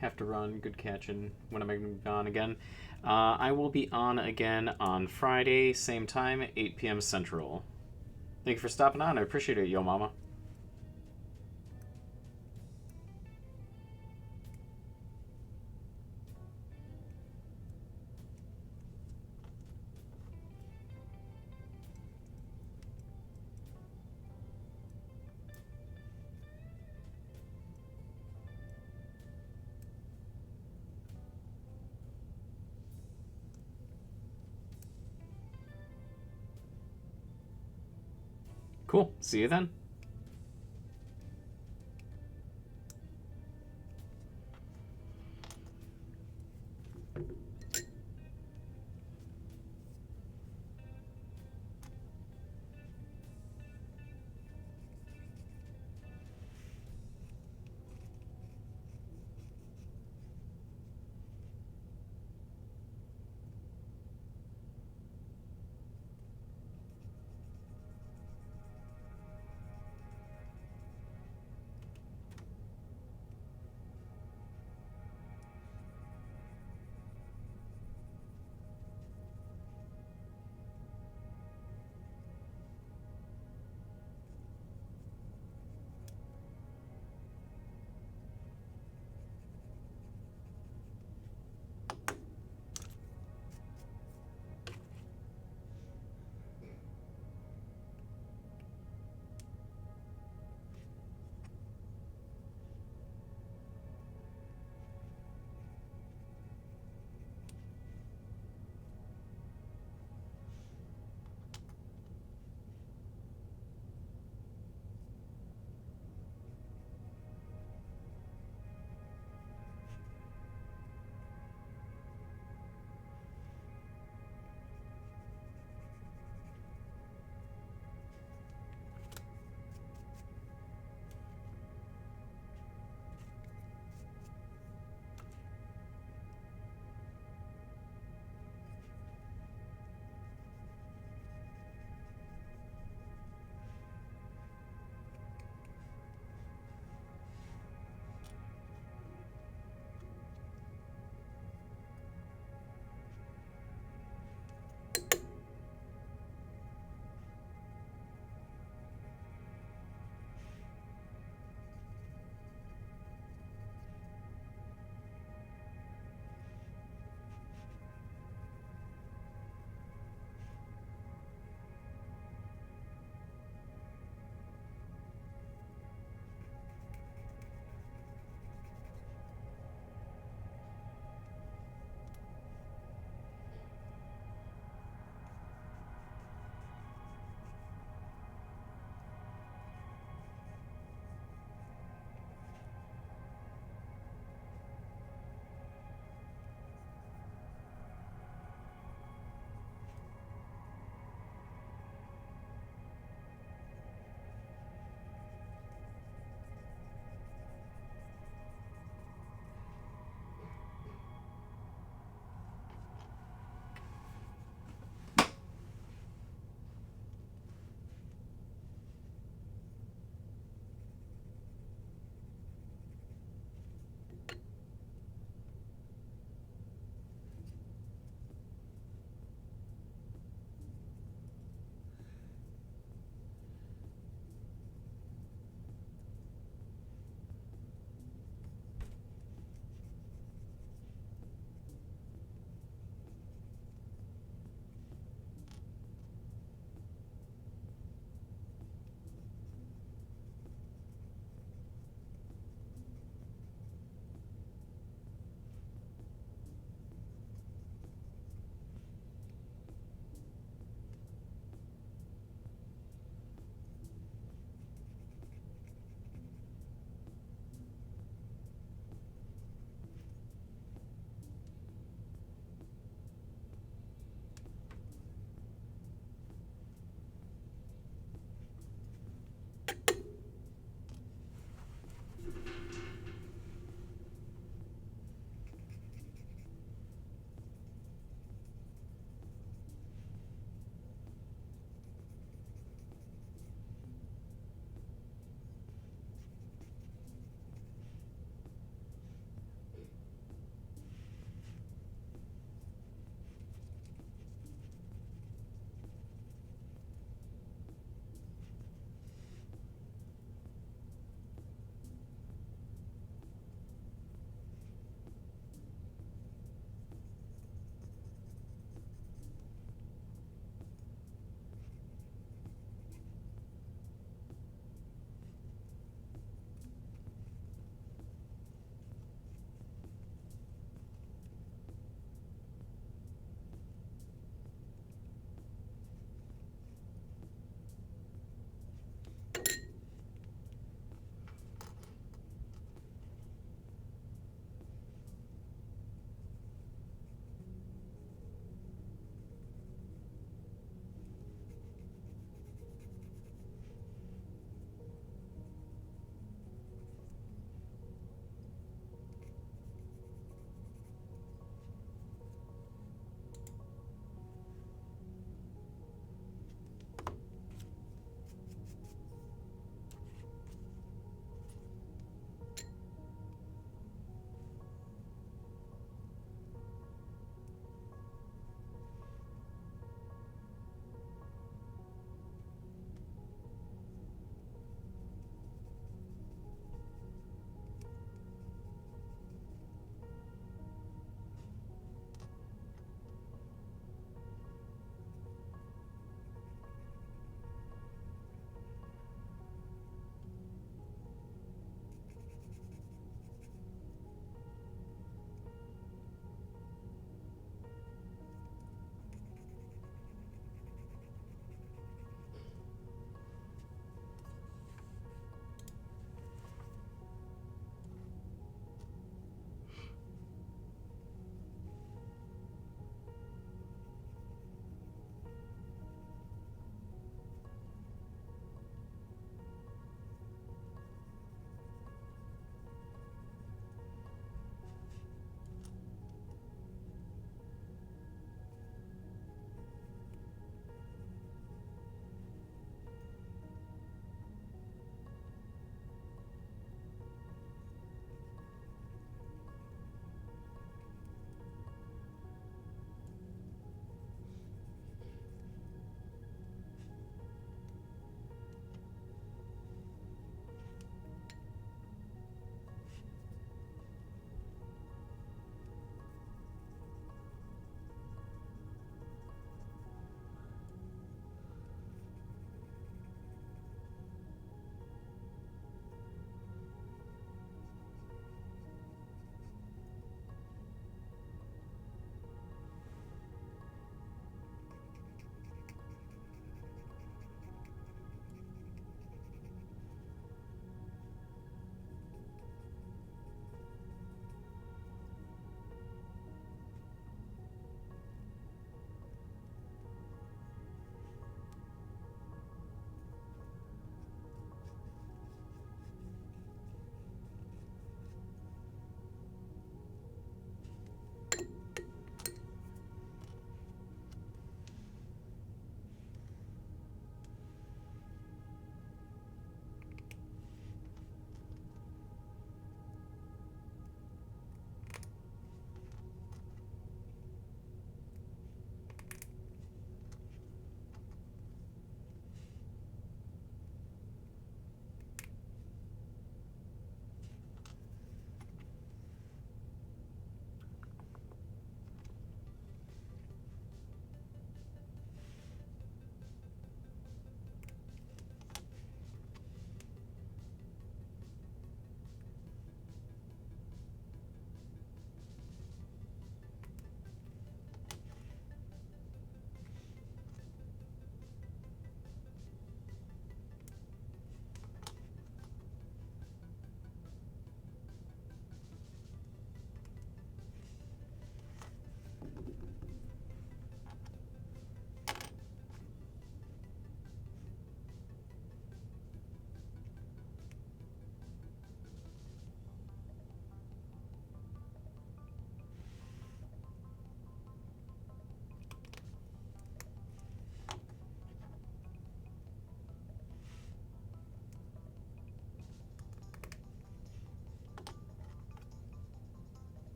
have to run. Good catching. When am I going to be on again? I will be on again on Friday, same time, 8 p.m. Central. Thank you for stopping on. I appreciate it, Yo Mama. Cool. See you then.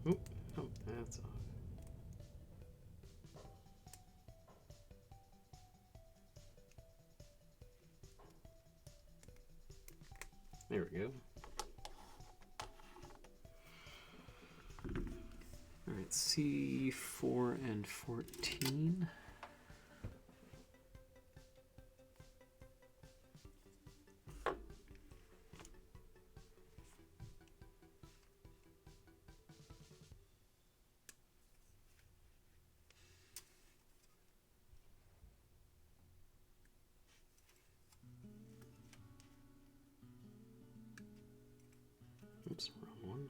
Oh, oh, that's off. There we go. All right, C4 and 14. Oops, wrong one.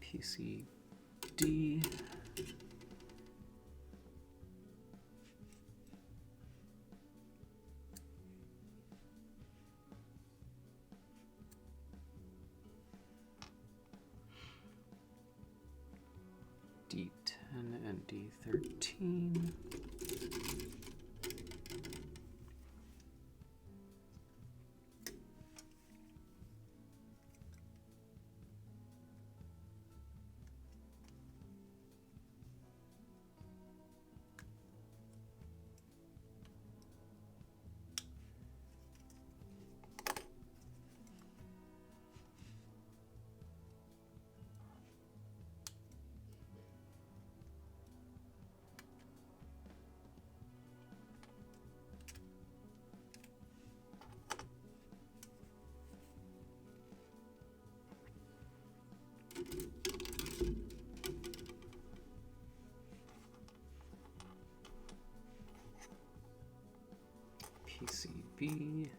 PCD. D10 and D13. PCB.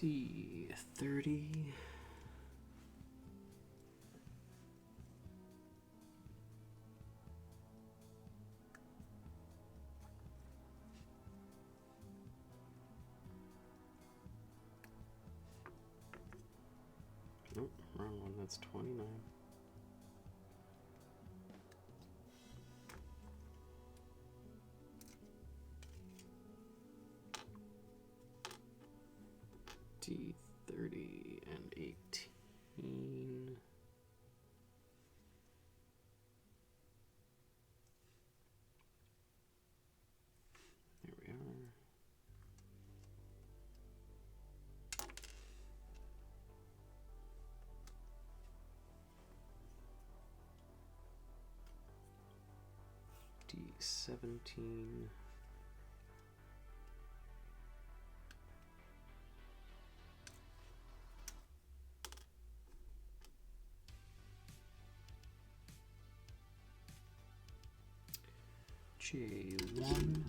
D30. Nope, wrong one, that's 29. D30 and 18. There we are. D17. J1.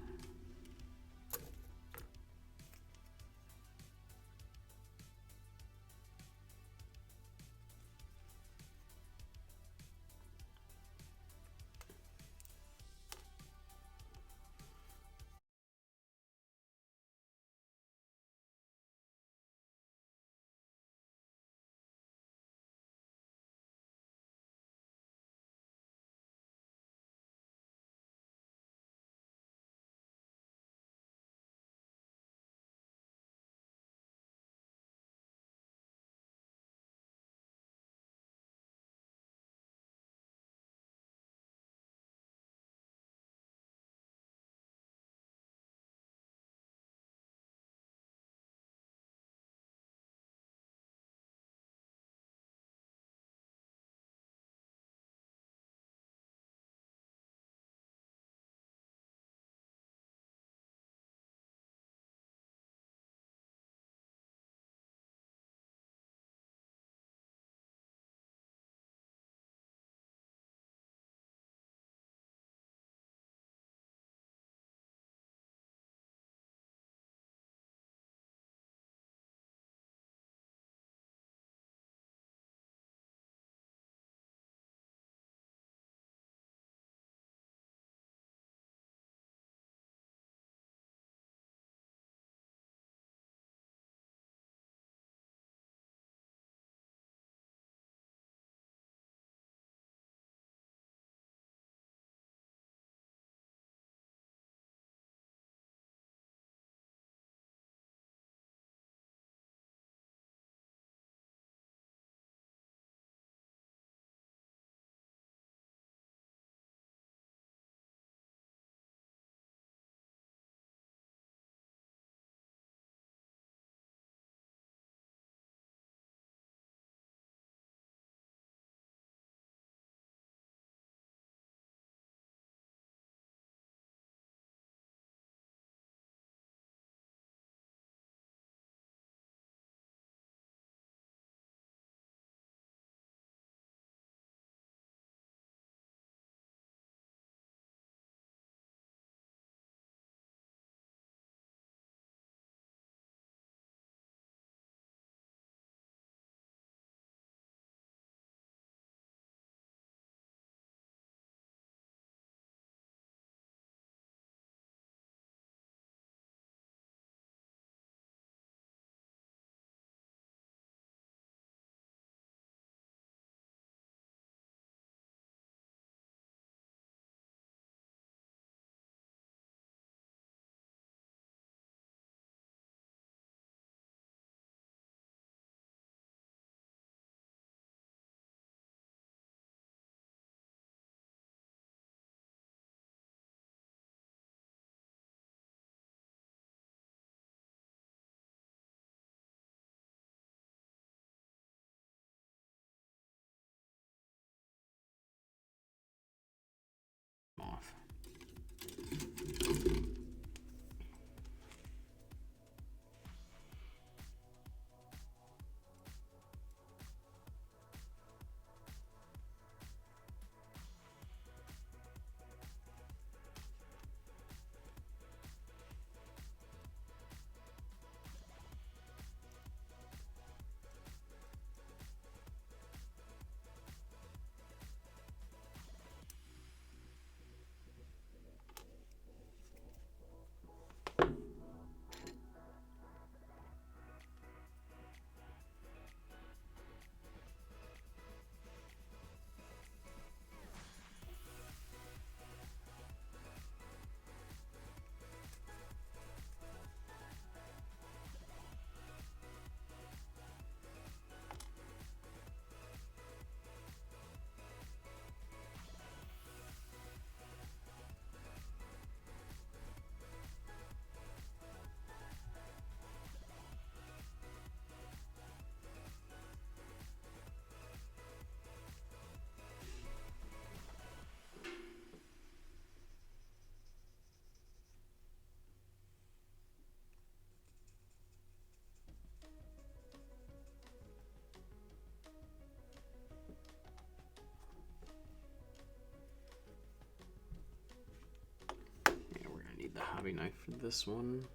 Yeah, we're gonna need the hobby knife for this one.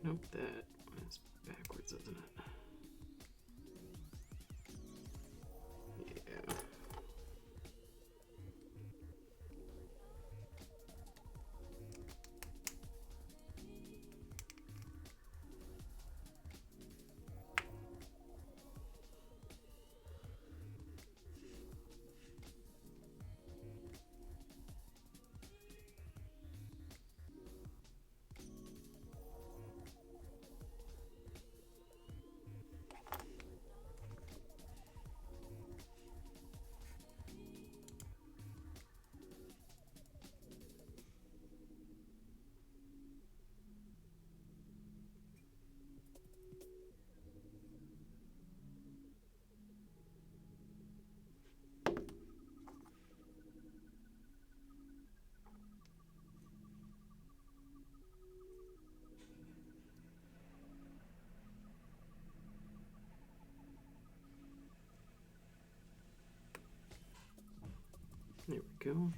Nope, that is backwards, isn't it? Yeah. There we go.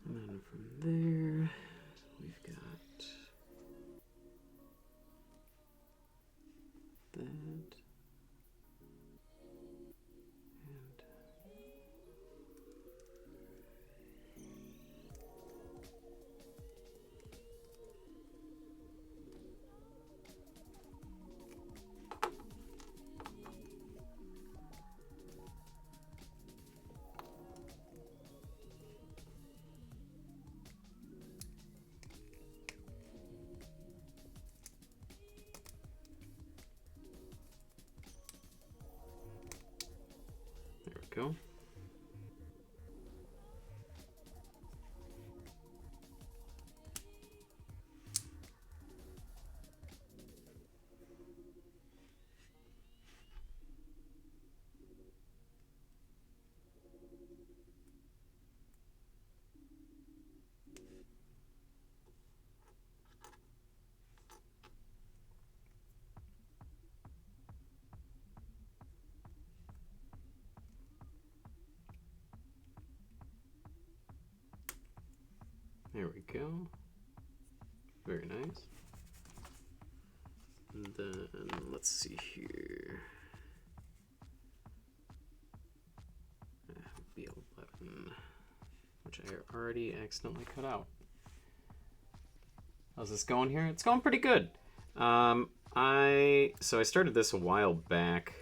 And then from there, we've got that. And there we go. There we go. Very nice. And then let's see here. B11, which I already accidentally cut out. How's this going here? It's going pretty good. I started this a while back,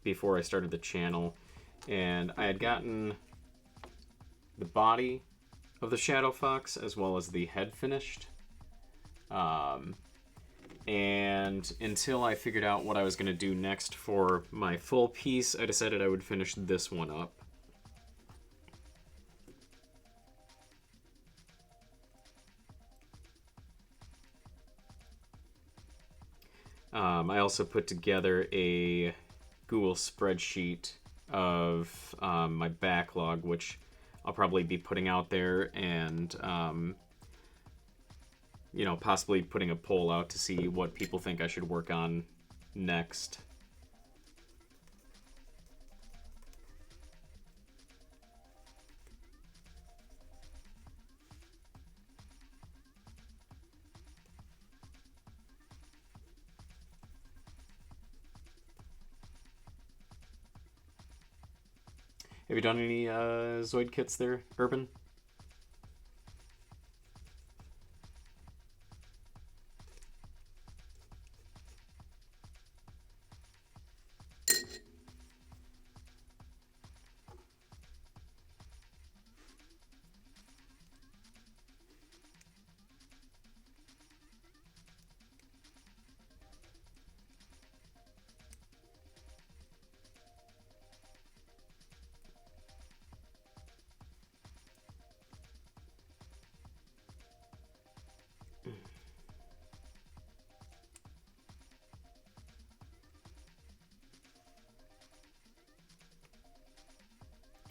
before I started the channel, and I had gotten the body of the Shadow Fox as well as the head finished. And until I figured out what I was going to do next for my full piece, I decided I would finish this one up. I also put together a Google spreadsheet of my backlog, which I'll probably be putting out there, and you know, possibly putting a poll out to see what people think I should work on next. Have you done any Zoid kits there, Urban?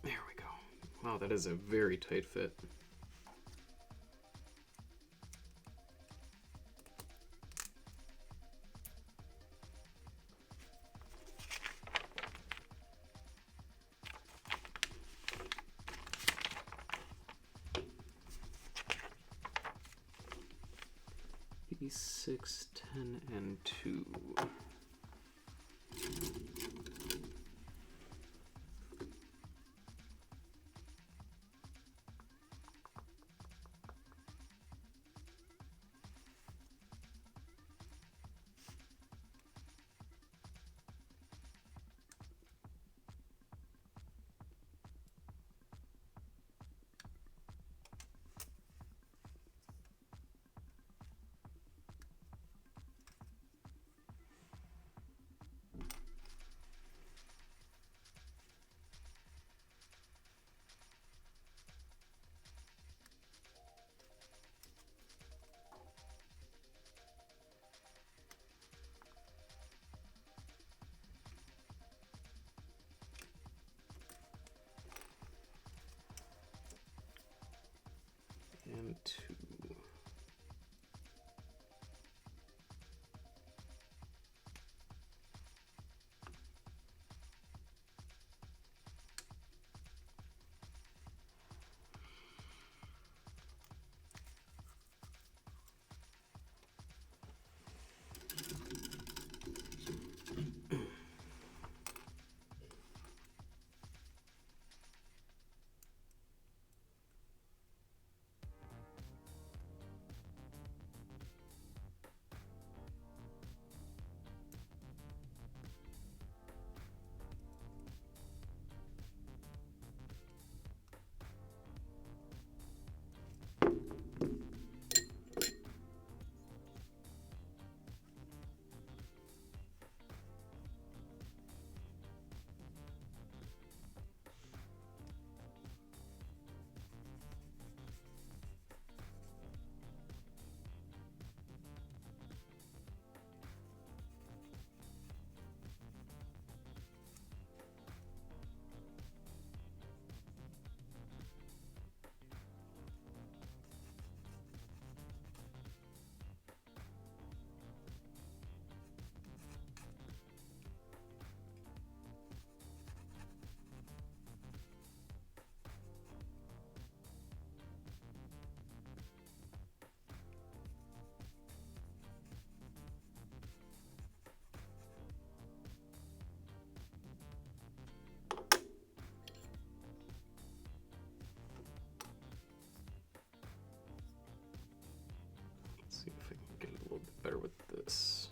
There we go. Wow, that is a very tight fit. 3, 6, 10, and 2. And 2. See if I can get a little bit better with this.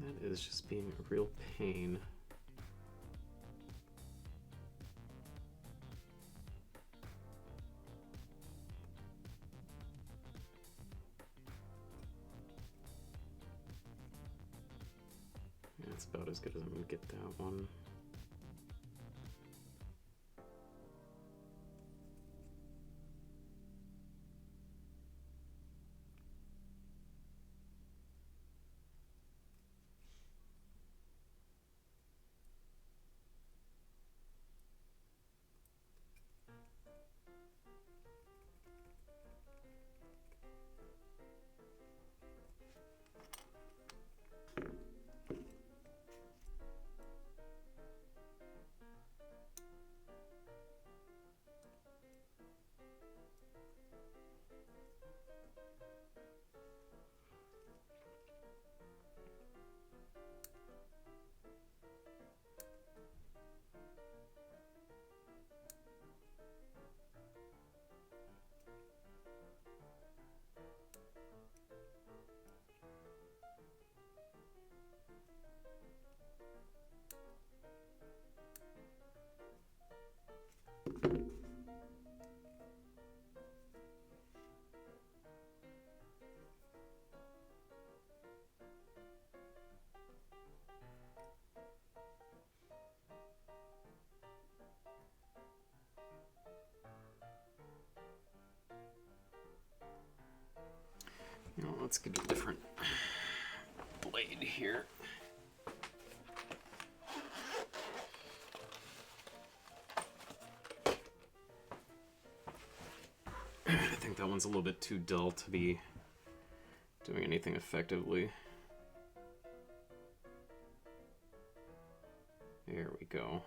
That is just being a real pain. Yeah, it's about as good as I'm gonna get that one. You know, let's get a different blade here. I think that one's a little bit too dull to be doing anything effectively. There we go.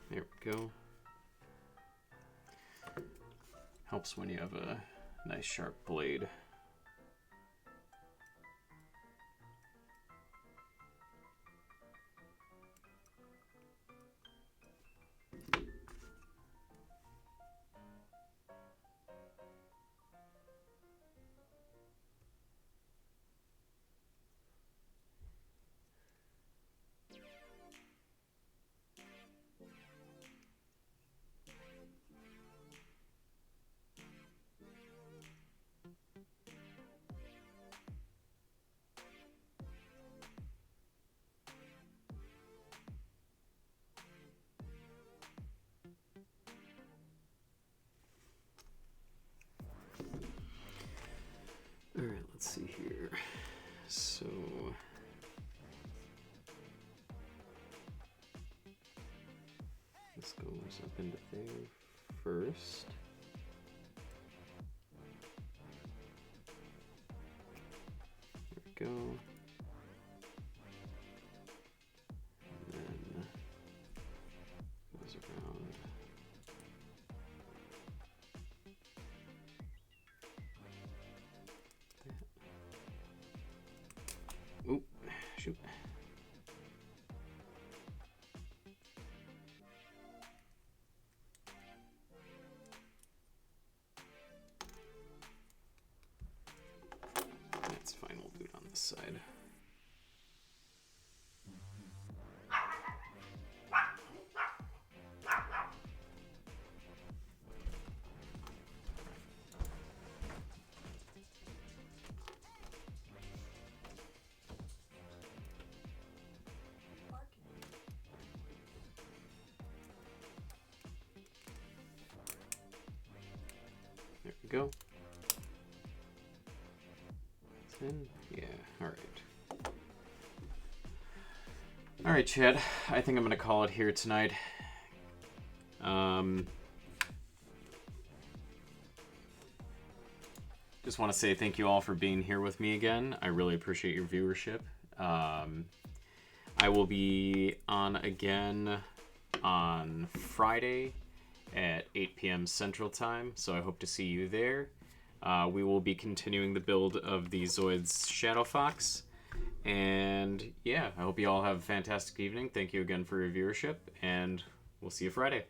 There we go. Helps when you have a nice sharp blade. All right, let's see here. So this goes up into there first. There we go. And then goes around. Oop, shoot. That's fine, we'll do it on this side. There we go. Yeah, alright. Alright, Chad. I think I'm going to call it here tonight. Just want to say thank you all for being here with me again. I really appreciate your viewership. I will be on again on Friday at 8 p.m. Central Time, so I hope to see you there. We will be continuing the build of the Zoids Shadow Fox. And yeah, I hope you all have a fantastic evening. Thank you again for your viewership, and we'll see you Friday.